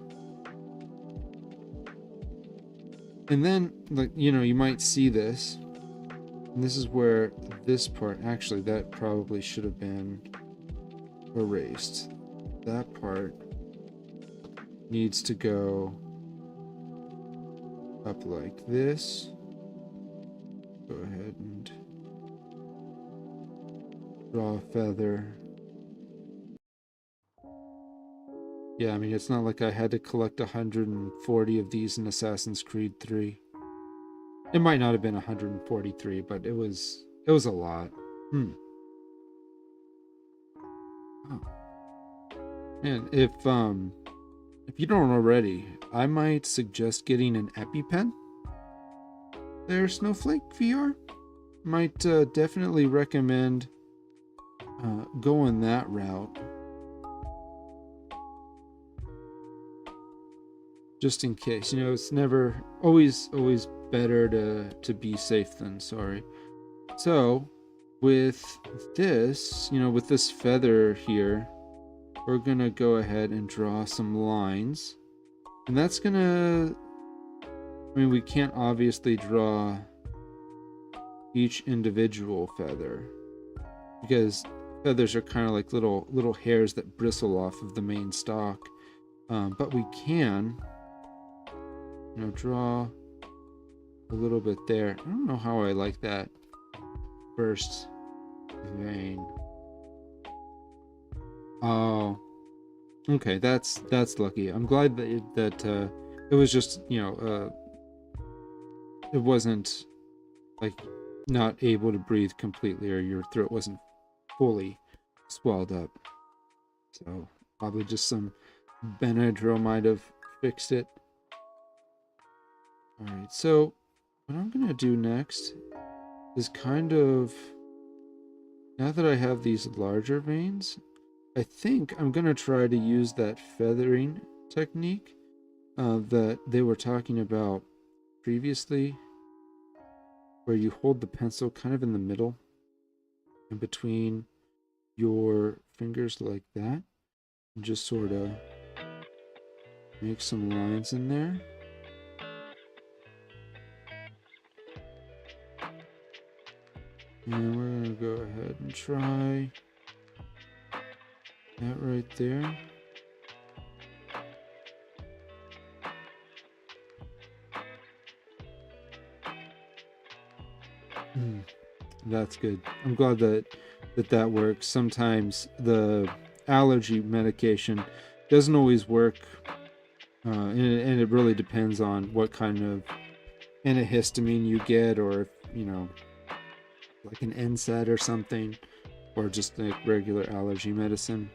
And then, like, you might see this, and this is where this part, actually, that probably should have been erased. That part needs to go up like this. Go ahead and draw a feather. Yeah, I mean, it's not like I had to collect 140 of these in Assassin's Creed 3. It might not have been 143, but it was a lot. Oh. And if you don't already, I might suggest getting an EpiPen. There, Snowflake VR. Might definitely recommend going that route. Just in case, it's never always better to be safe than sorry. So with this, with this feather here, we're gonna go ahead and draw some lines, and that's gonna, I mean, we can't obviously draw each individual feather because feathers are kind of like little hairs that bristle off of the main stalk, but we can draw a little bit there. I don't know how I like that first vein. Oh, okay, that's lucky. I'm glad that it was just, it wasn't like not able to breathe completely, or your throat wasn't fully swelled up. So probably just some Benadryl might have fixed it. All right, so what I'm gonna do next is kind of, now that I have these larger veins, I think I'm gonna try to use that feathering technique that they were talking about previously, where you hold the pencil kind of in the middle and between your fingers like that, and just sort of make some lines in there. And we're gonna go ahead and try that right there. That's good. I'm glad that works. Sometimes the allergy medication doesn't always work, and it really depends on what kind of antihistamine you get, or if, like an NSAID or something, or just like regular allergy medicine.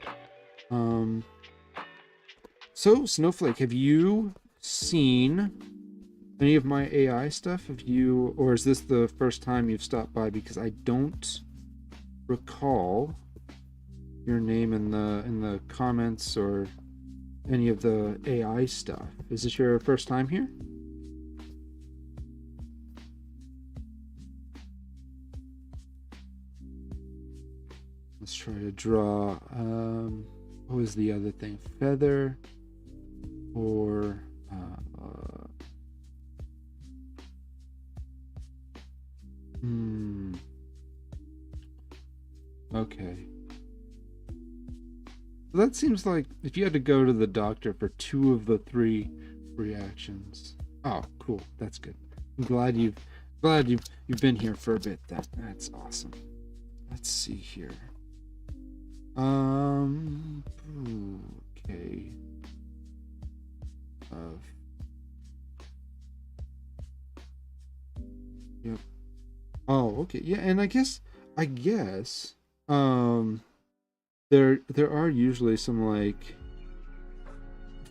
So Snowflake, have you seen any of my AI stuff? Or is this the first time you've stopped by? Because I don't recall your name in the comments or any of the AI stuff. Is this your first time here? Let's try to draw. What was the other thing? Feather or okay. Well, that seems like if you had to go to the doctor for 2 of the 3 reactions. Oh, cool. That's good. I'm glad you've been here for a bit. That's awesome. Let's see here. Okay. Yep. Oh, okay. Yeah, and I guess there are usually some like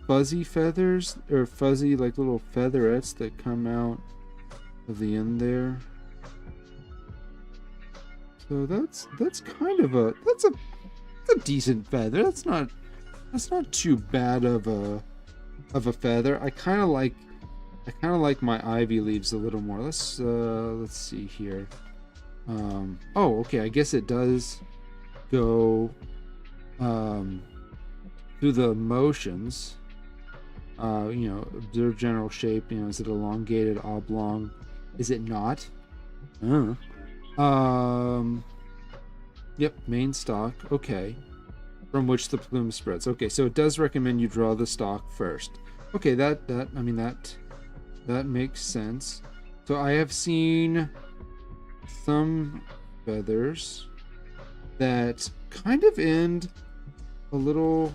fuzzy feathers or fuzzy like little featherettes that come out of the end there. So that's kind of that's a decent feather. That's not too bad of a feather. I kind of like my ivy leaves a little more. Let's see here. Oh, okay. I guess it does go through the motions. Observe general shape. Is it elongated, oblong? Is it not? Yep, main stalk. Okay, from which the plume spreads. Okay, so it does recommend you draw the stalk first. Okay, that makes sense. So I have seen some feathers that kind of end a little.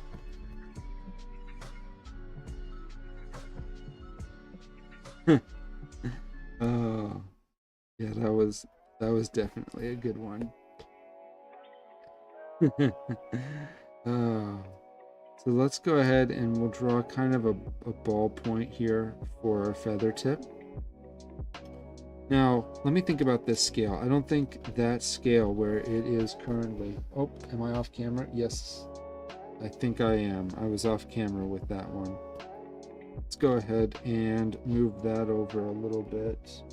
Oh, yeah, that was definitely a good one. Oh, so let's go ahead and we'll draw kind of a ball point here for our feather tip. Now, let me think about this scale. I don't think that scale where it is currently. Oh, am I off camera? Yes, I think I am. I was off camera with that one. Let's go ahead and move that over a little bit.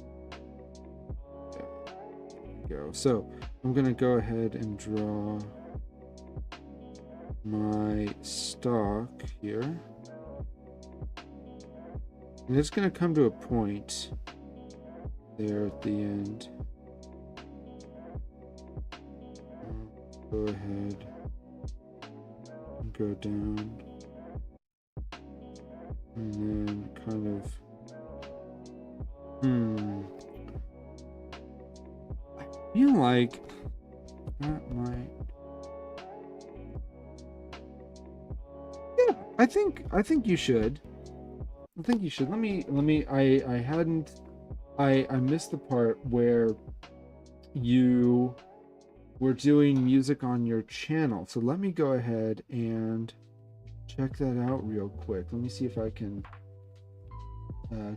There we go. So I'm going to go ahead and draw my stalk here. And it's going to come to a point there at the end. Go ahead and go down. And then kind of I feel like that might. Yeah, I think you should. I think you should. Let me I missed the part where you were doing music on your channel. So let me go ahead and check that out real quick. Let me see if I can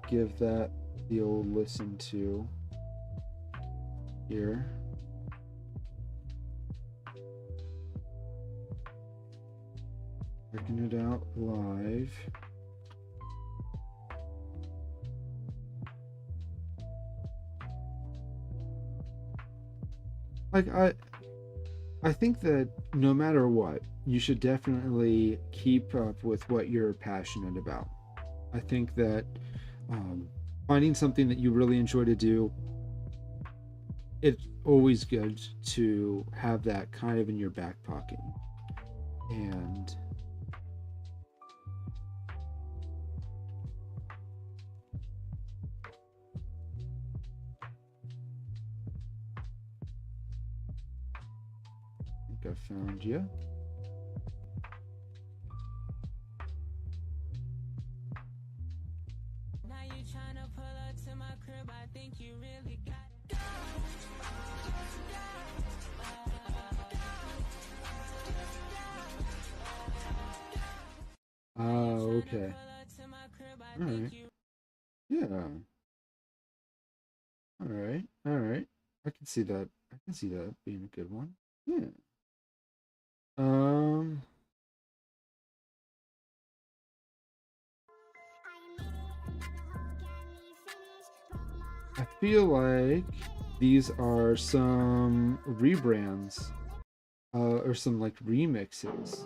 give that the old listen to here. Checking it out live. Like I think that no matter what, you should definitely keep up with what you're passionate about. I think that finding something that you really enjoy to do, it's always good to have that kind of in your back pocket. And I think I found you. Okay. All right. Yeah. All right. All right. I can see that. I can see that being a good one. Yeah. Um. I feel like these are some rebrands, or some like remixes.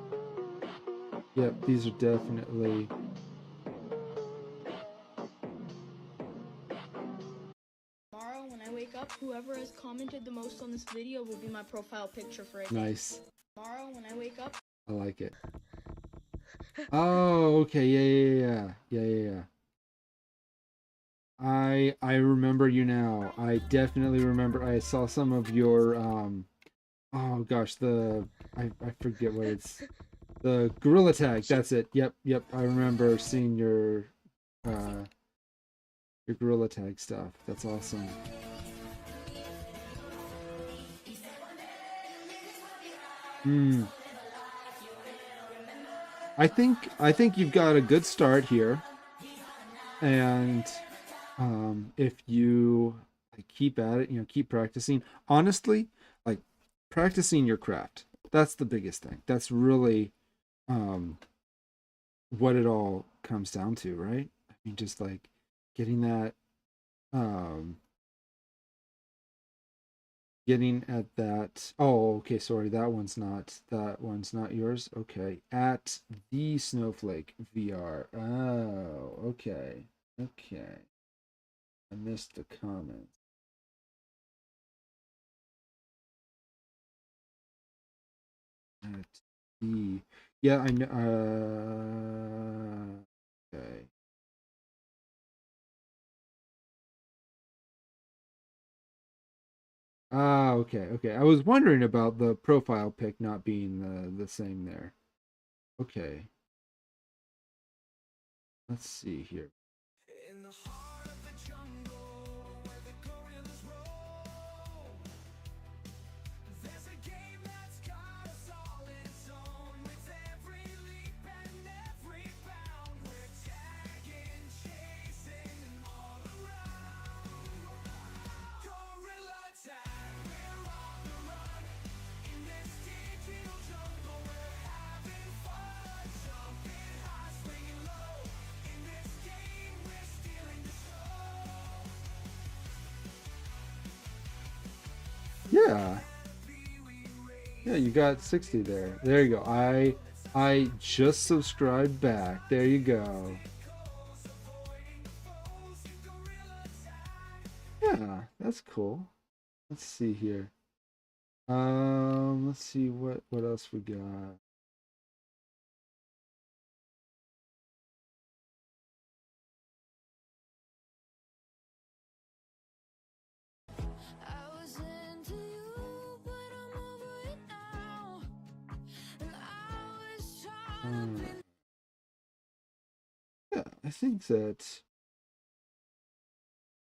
Yep, these are definitely. Tomorrow, when I wake up, whoever has commented the most on this video will be my profile picture for it. Nice. Tomorrow, when I wake up. I like it. Oh, okay. Yeah. I remember you now. I definitely remember. I saw some of your oh gosh, I forget what it's, the gorilla tag. That's it. Yep. I remember seeing your gorilla tag stuff. That's awesome. Hmm. I think you've got a good start here, and if you like, keep at it, keep practicing. Honestly, like practicing your craft. That's the biggest thing. That's really um what it all comes down to, right? I mean, just like getting that, um getting at that. Oh, okay, sorry, that one's not yours. Okay, at the Snowflake VR. Oh, okay, I missed the comment. At the, yeah, I know. Okay. Ah, okay. I was wondering about the profile pic not being the same there. Okay, let's see here. In the heart of the jungle, where the gorillas roam, there's a game that's got us all in zone. With every leap and every bound, we're tagging, chasing, and all around. Gorilla tag, we're on the run. In this digital jungle, we're having fun. Jumping high, swinging low. In this game, we're stealing the show. Yeah. Yeah, you got 60 there. There you go. I just subscribed back. There you go. Yeah, that's cool. Let's see here. Let's see what else we got. Yeah,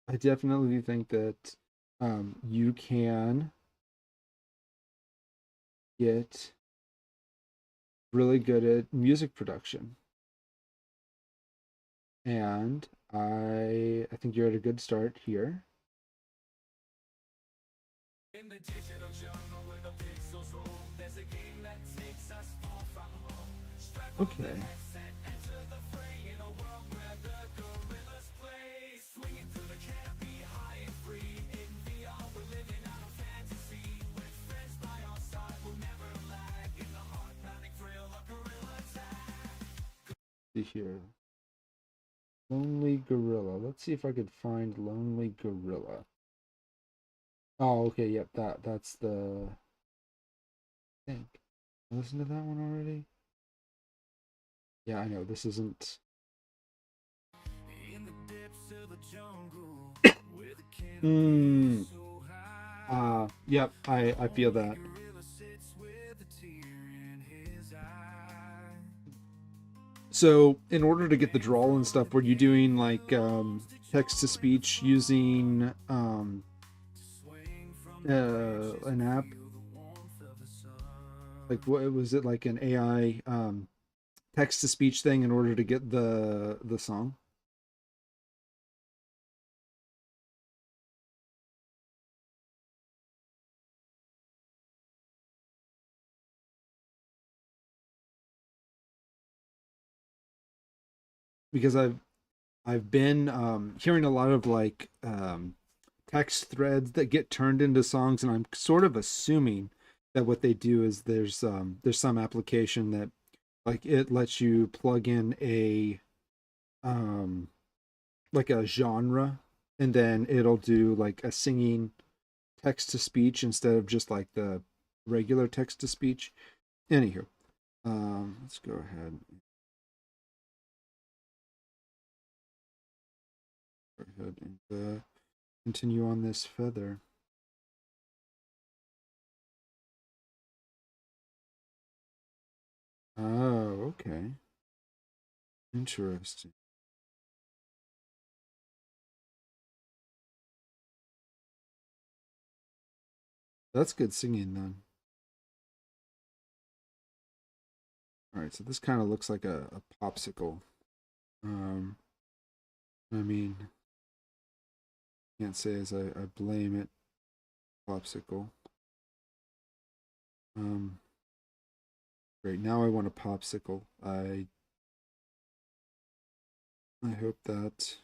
I definitely think that you can get really good at music production, and I think you're at a good start here. In the digital jungle where the pixels roll, there's a game that takes us far from home. Okay. Enter the fray in a world where the gorillas play. Swinging through the canopy, high and free. In VR, we're living out a fantasy. With friends by our side, we'll never lag. In the heart-pounding thrill of gorilla tag. See here. Lonely Gorilla. Let's see if I could find Lonely Gorilla. Oh, okay, yep, that's the, I think. Listen to that one already? Yeah, I know, this isn't. In the depths of the jungle, where the canopy is so high. Yep, I feel that. So, in order to get the drawl and stuff, were you doing like text to speech using an app? Like, what was it, like an AI text to speech thing in order to get the song? Because I've been hearing a lot of like text threads that get turned into songs, and I'm sort of assuming that what they do is there's some application that like it lets you plug in a um like a genre, and then it'll do like a singing text to speech instead of just like the regular text to speech. Anywho, let's go ahead. Go ahead and continue on this feather. Oh, okay. Interesting. That's good singing then. All right, so this kind of looks like a popsicle. Um, I mean, can't say as I blame it, popsicle. Um, Great. Now I want a popsicle. I hope that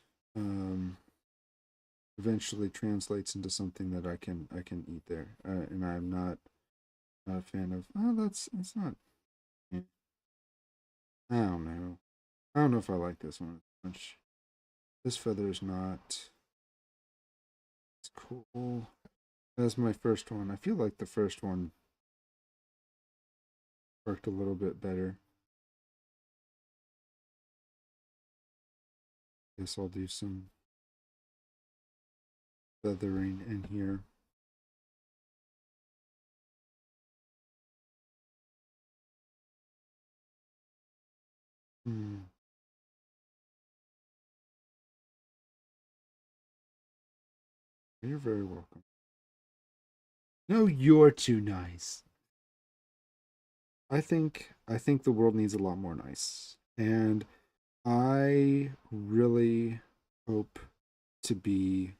eventually translates into something that I can eat there. And I'm not a fan of. Oh, that's not. I don't know. I don't know if I like this one much. This feather is not. It's cool. That's my first one. I feel like the first one worked a little bit better. Guess I'll do some feathering in here. Hmm. You're very welcome. No, you're too nice. I think the world needs a lot more nice. And I really hope to be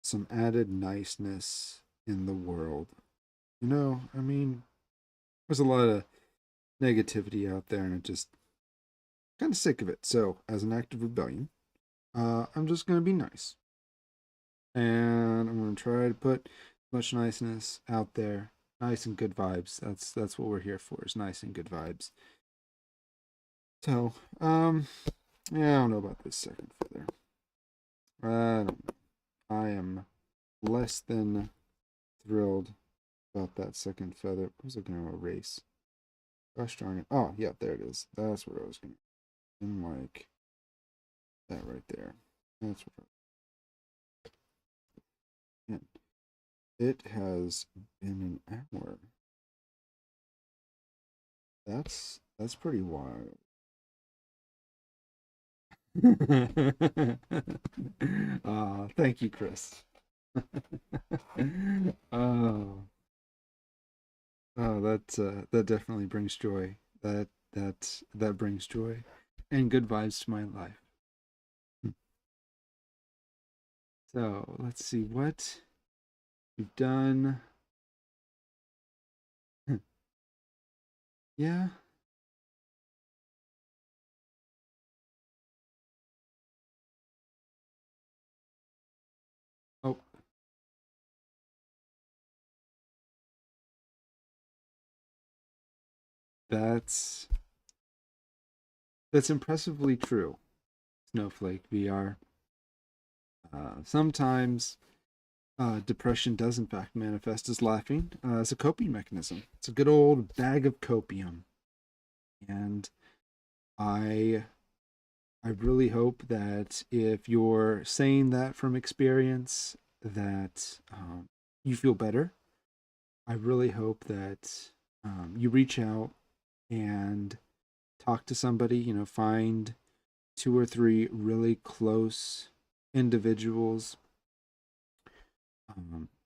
some added niceness in the world. I mean, there's a lot of negativity out there and I'm just kind of sick of it. So, as an act of rebellion, I'm just going to be nice. And I'm going to try to put much niceness out there. Nice and good vibes. That's what we're here for, is nice and good vibes. So, yeah, I don't know about this second feather. I don't know. I am less than thrilled about that second feather. What was I going to erase? Gosh darn it. Oh, yeah, there it is. That's what I was going to. And like that right there. That's what I. It has been an hour. That's pretty wild. Thank you, Chris. Oh, that definitely brings joy. That brings joy and good vibes to my life. So let's see what we've done. Yeah. Oh, that's that's impressively true. Snowflake VR. Sometimes depression does in fact manifest as laughing as a coping mechanism. It's a good old bag of copium, and I I really hope that if you're saying that from experience, that you feel better. I really hope that you reach out and talk to somebody. Find two or three really close individuals.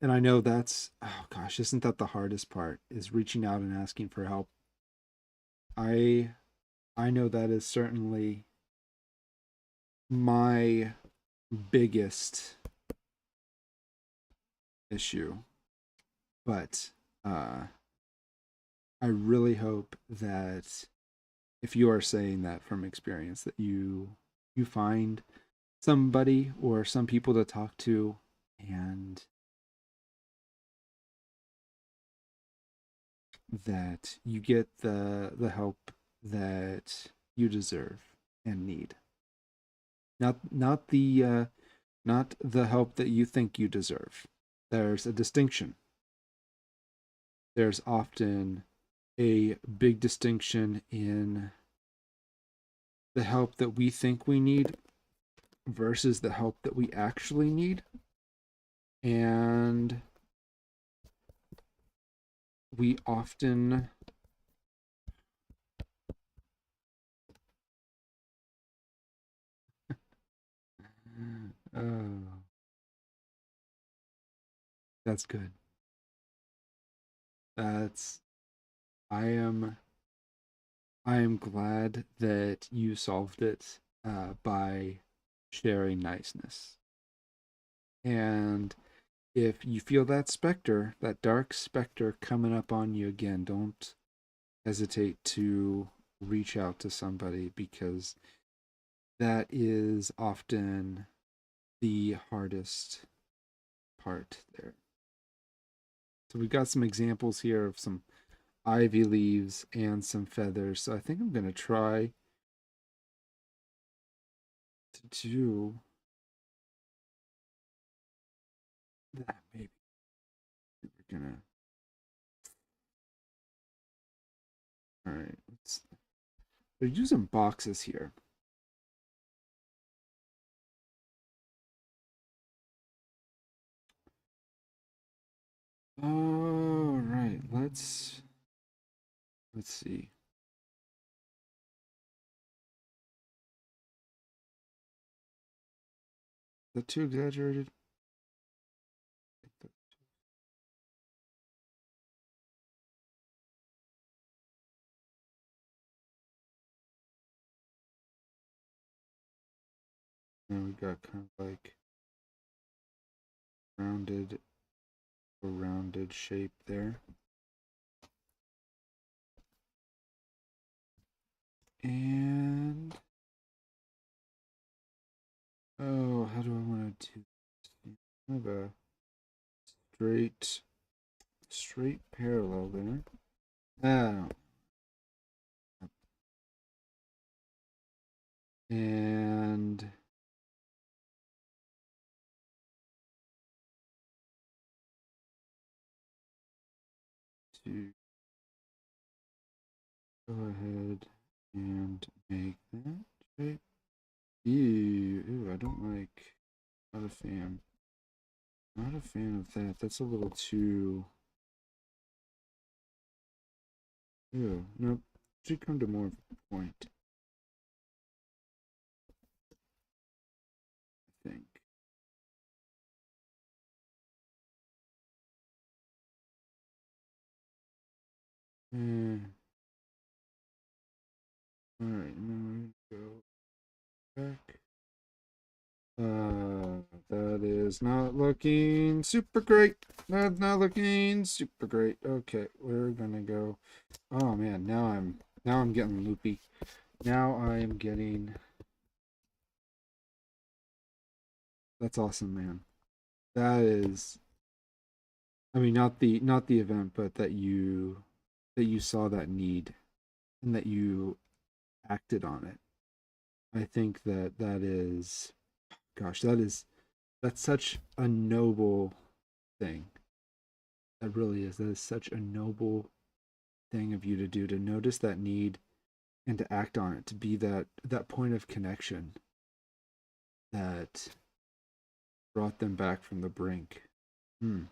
And I know that's, oh gosh, isn't that the hardest part? Is reaching out and asking for help. I I know that is certainly my biggest issue, but uh, I really hope that if you are saying that from experience, that you find somebody or some people to talk to, and that you get the help that you deserve and need. Not the help that you think you deserve. There's a distinction. There's often a big distinction in the help that we think we need versus the help that we actually need. And we often oh, that's good. That's I am I am glad that you solved it by sharing niceness. And if you feel that specter, that dark specter coming up on you again, don't hesitate to reach out to somebody because that is often the hardest part there. So we've got some examples here of some ivy leaves and some feathers. So I think I'm going to try to do that maybe. We're going to. All right. They're using boxes here. All right. Let's see. Is that too exaggerated? And we got kind of like rounded shape there. And oh, how do I want to do this? I have a straight parallel there. Oh. And to go ahead and make that shape. Ew, I don't like, not a fan. Not a fan of that. That's a little too. Ew, nope. Should come to more of a point, I think. Eh. Alright, now we go back. That is not looking super great. That's not looking super great. Okay, we're gonna go. Oh man, now I'm getting loopy. Now I am getting. That's awesome, man. That is. I mean, not the event, but that you saw that need and that you acted on it. I think that that is, gosh, that's such a noble thing. That really is. That is such a noble thing of you to do, to notice that need and to act on it, to be that point of connection that brought them back from the brink. Hmm.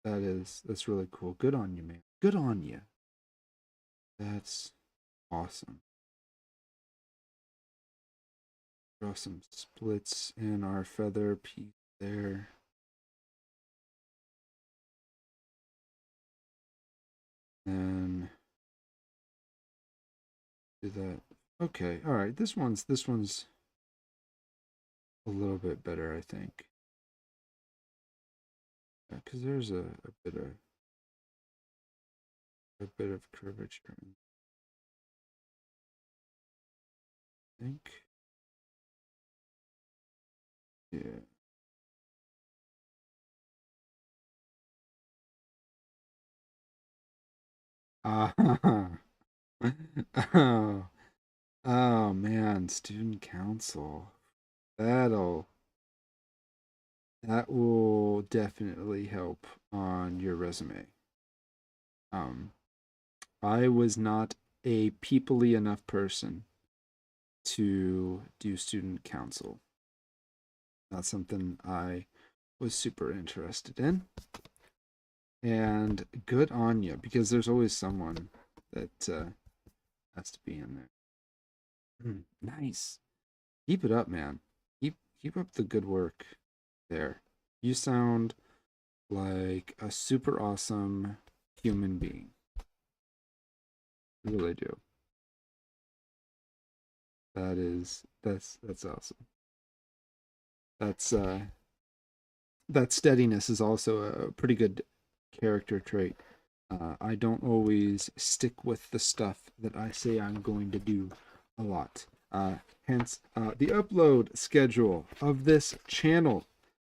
That's really cool. Good on you, man. Good on you. That's awesome. Draw some splits in our feather piece there. And do that. Okay, all right. This one's a little bit better, I think. Because there's a bit of curvature, I think. Yeah. Ah, oh, oh man, student council. That'll that will definitely help on your resume. Um, I was not a peoply enough person to do student council. That's something I was super interested in. And good on you, because there's always someone that has to be in there. Nice. Keep it up, man. Keep up the good work there. You sound like a super awesome human being. You really do. That's awesome. That's that steadiness is also a pretty good character trait. I don't always stick with the stuff that I say I'm going to do a lot. Hence, the upload schedule of this channel,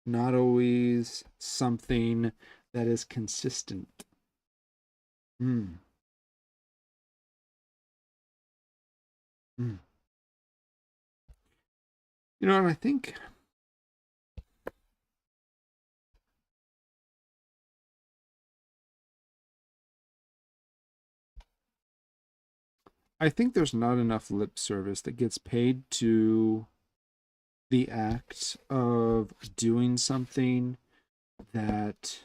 not always something that is consistent. Mm, mm. You know, and I think there's not enough lip service that gets paid to the act of doing something that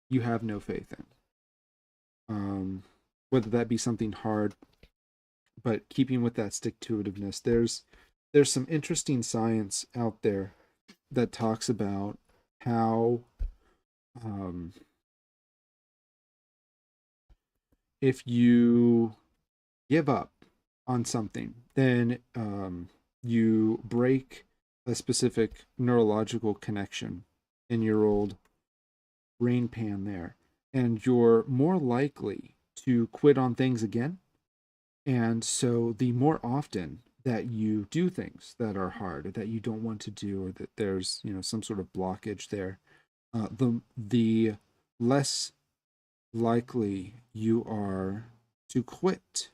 you have no faith in. Whether that be something hard, but keeping with that stick to itiveness, there's some interesting science out there that talks about how um, if you give up on something, then you break a specific neurological connection in your old brain pan there, and you're more likely to quit on things again. And so the more often that you do things that are hard or that you don't want to do, or that there's, some sort of blockage there, the less likely you are to quit.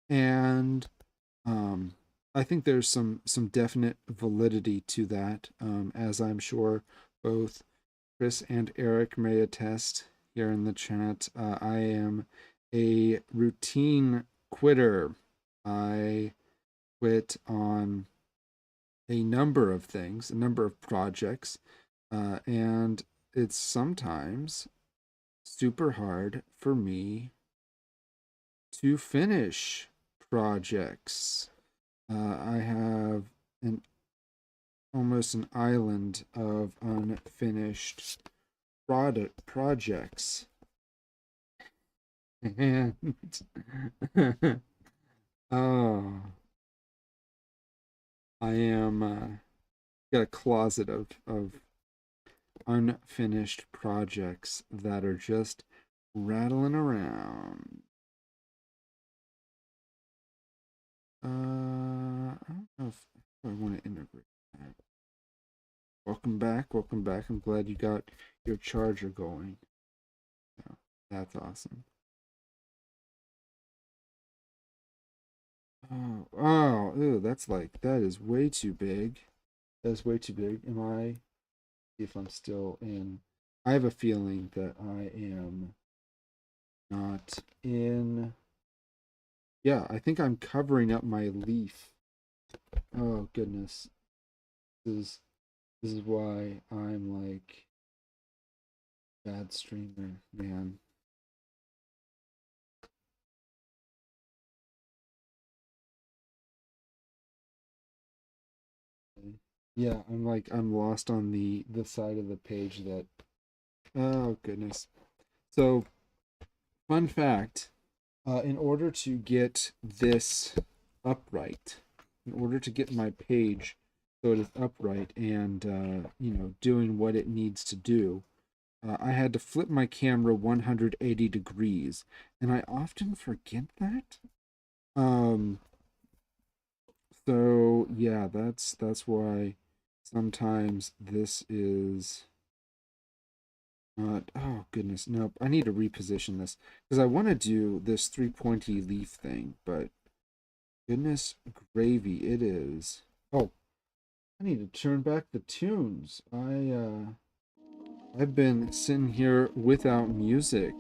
And I think there's some definite validity to that, as I'm sure both Chris and Eric may attest here in the chat. I am a routine quitter. I quit on a number of things, a number of projects, and it's sometimes super hard for me to finish projects. I have an almost an island of unfinished product projects, and oh, I am got a closet of unfinished projects that are just rattling around. I don't know if I want to integrate that. Welcome back, welcome back. I'm glad you got your charger going. Yeah, that's awesome. Oh, ew, that is way too big. That's way too big. See if I'm still in. I have a feeling that I am not in. Yeah, I think I'm covering up my leaf. Oh goodness. This is this is why I'm like bad streamer, man. Yeah, I'm lost on the side of the page that oh goodness. So, fun fact, in order to get this upright, in order to get my page so it is upright and doing what it needs to do, I had to flip my camera 180 degrees, and I often forget that. Um, so yeah, that's why sometimes this is Oh goodness, nope. I need to reposition this because I want to do this 3 pointy leaf thing, but goodness gravy, it is. Oh, I need to turn back the tunes. I've been sitting here without music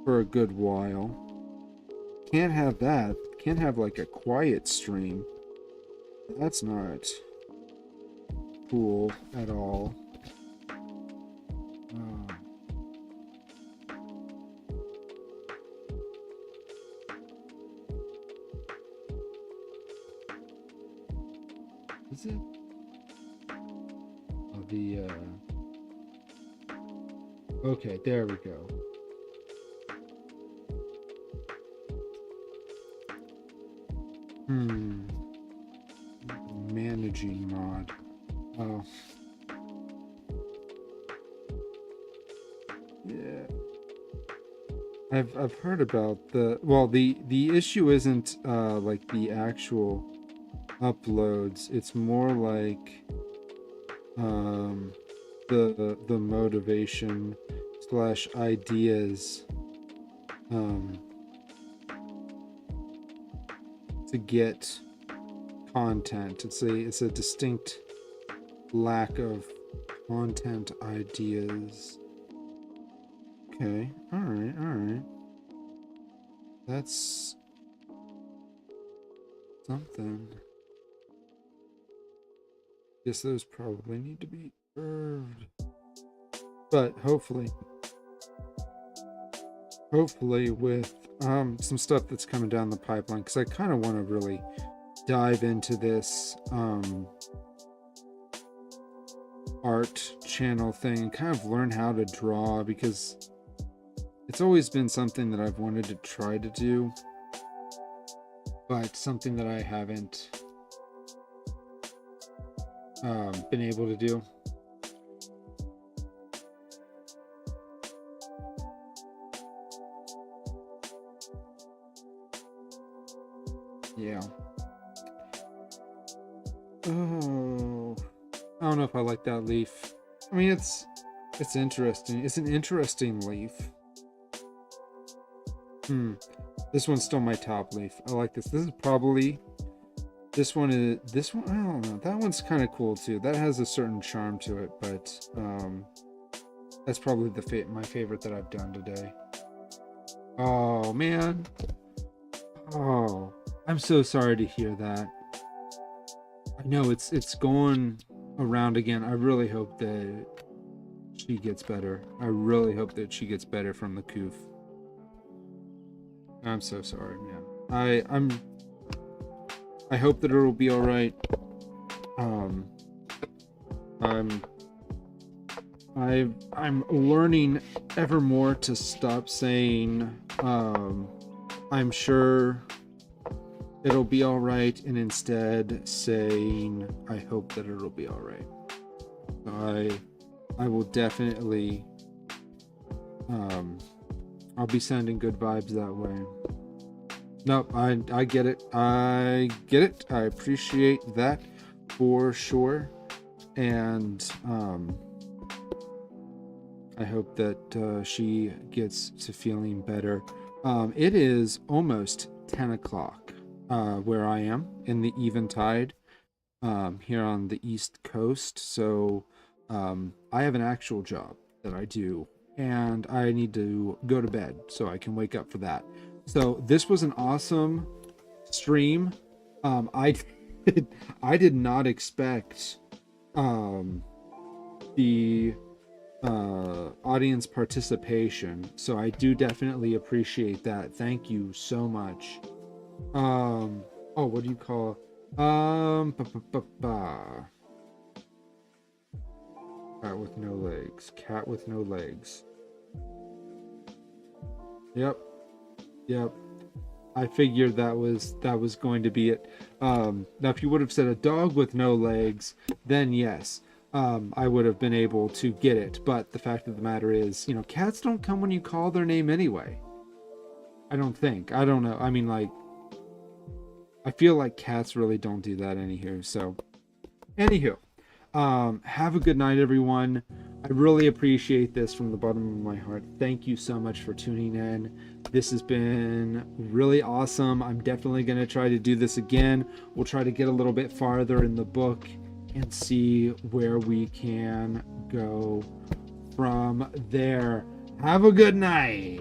for a good while. Can't have that. Can't have like a quiet stream. That's not cool at all. Um, is it? Oh, okay, there we go. Hmm. Managing mod. Oh. Yeah. I've heard about the issue isn't like the actual uploads. It's more like um the motivation slash ideas um to get content. It's a distinct lack of content ideas. Okay, all right. That's something. Guess those probably need to be curved. But hopefully with some stuff that's coming down the pipeline, because I kind of want to really dive into this art channel thing and kind of learn how to draw, because it's always been something that I've wanted to try to do, but something that I haven't been able to do. Yeah. Oh, I don't know if I like that leaf. I mean, it's interesting. It's an interesting leaf. This one's still my top leaf. I like this. This one. I don't know. That one's kind of cool too. That has a certain charm to it, but that's probably my favorite that I've done today. Oh man. Oh, I'm so sorry to hear that. I know it's going around again. I really hope that she gets better. I really hope that she gets better from the coof. I'm so sorry, man. I hope that it'll be all right. I'm learning ever more to stop saying I'm sure it'll be all right, and instead saying I hope that it'll be all right. I will definitely I'll be sending good vibes that way. Nope, I get it. I appreciate that for sure. And I hope that she gets to feeling better. It is almost 10 o'clock where I am in the eventide here on the East Coast. So I have an actual job that I do, and I need to go to bed so I can wake up for that. So this was an awesome stream. I did not expect the audience participation, so I do definitely appreciate that. Thank you so much. Oh, what do you call cat with no legs. Cat with no legs. Yep. I figured that was going to be it. Now if you would have said a dog with no legs, then yes, I would have been able to get it. But the fact of the matter is, cats don't come when you call their name anyway. I don't think. I don't know. I mean, like, I feel like cats really don't do that anywho. So, anywho, have a good night, everyone. I really appreciate this from the bottom of my heart. Thank you so much for tuning in. This has been really awesome. I'm definitely going to try to do this again. We'll try to get a little bit farther in the book and see where we can go from there. Have a good night.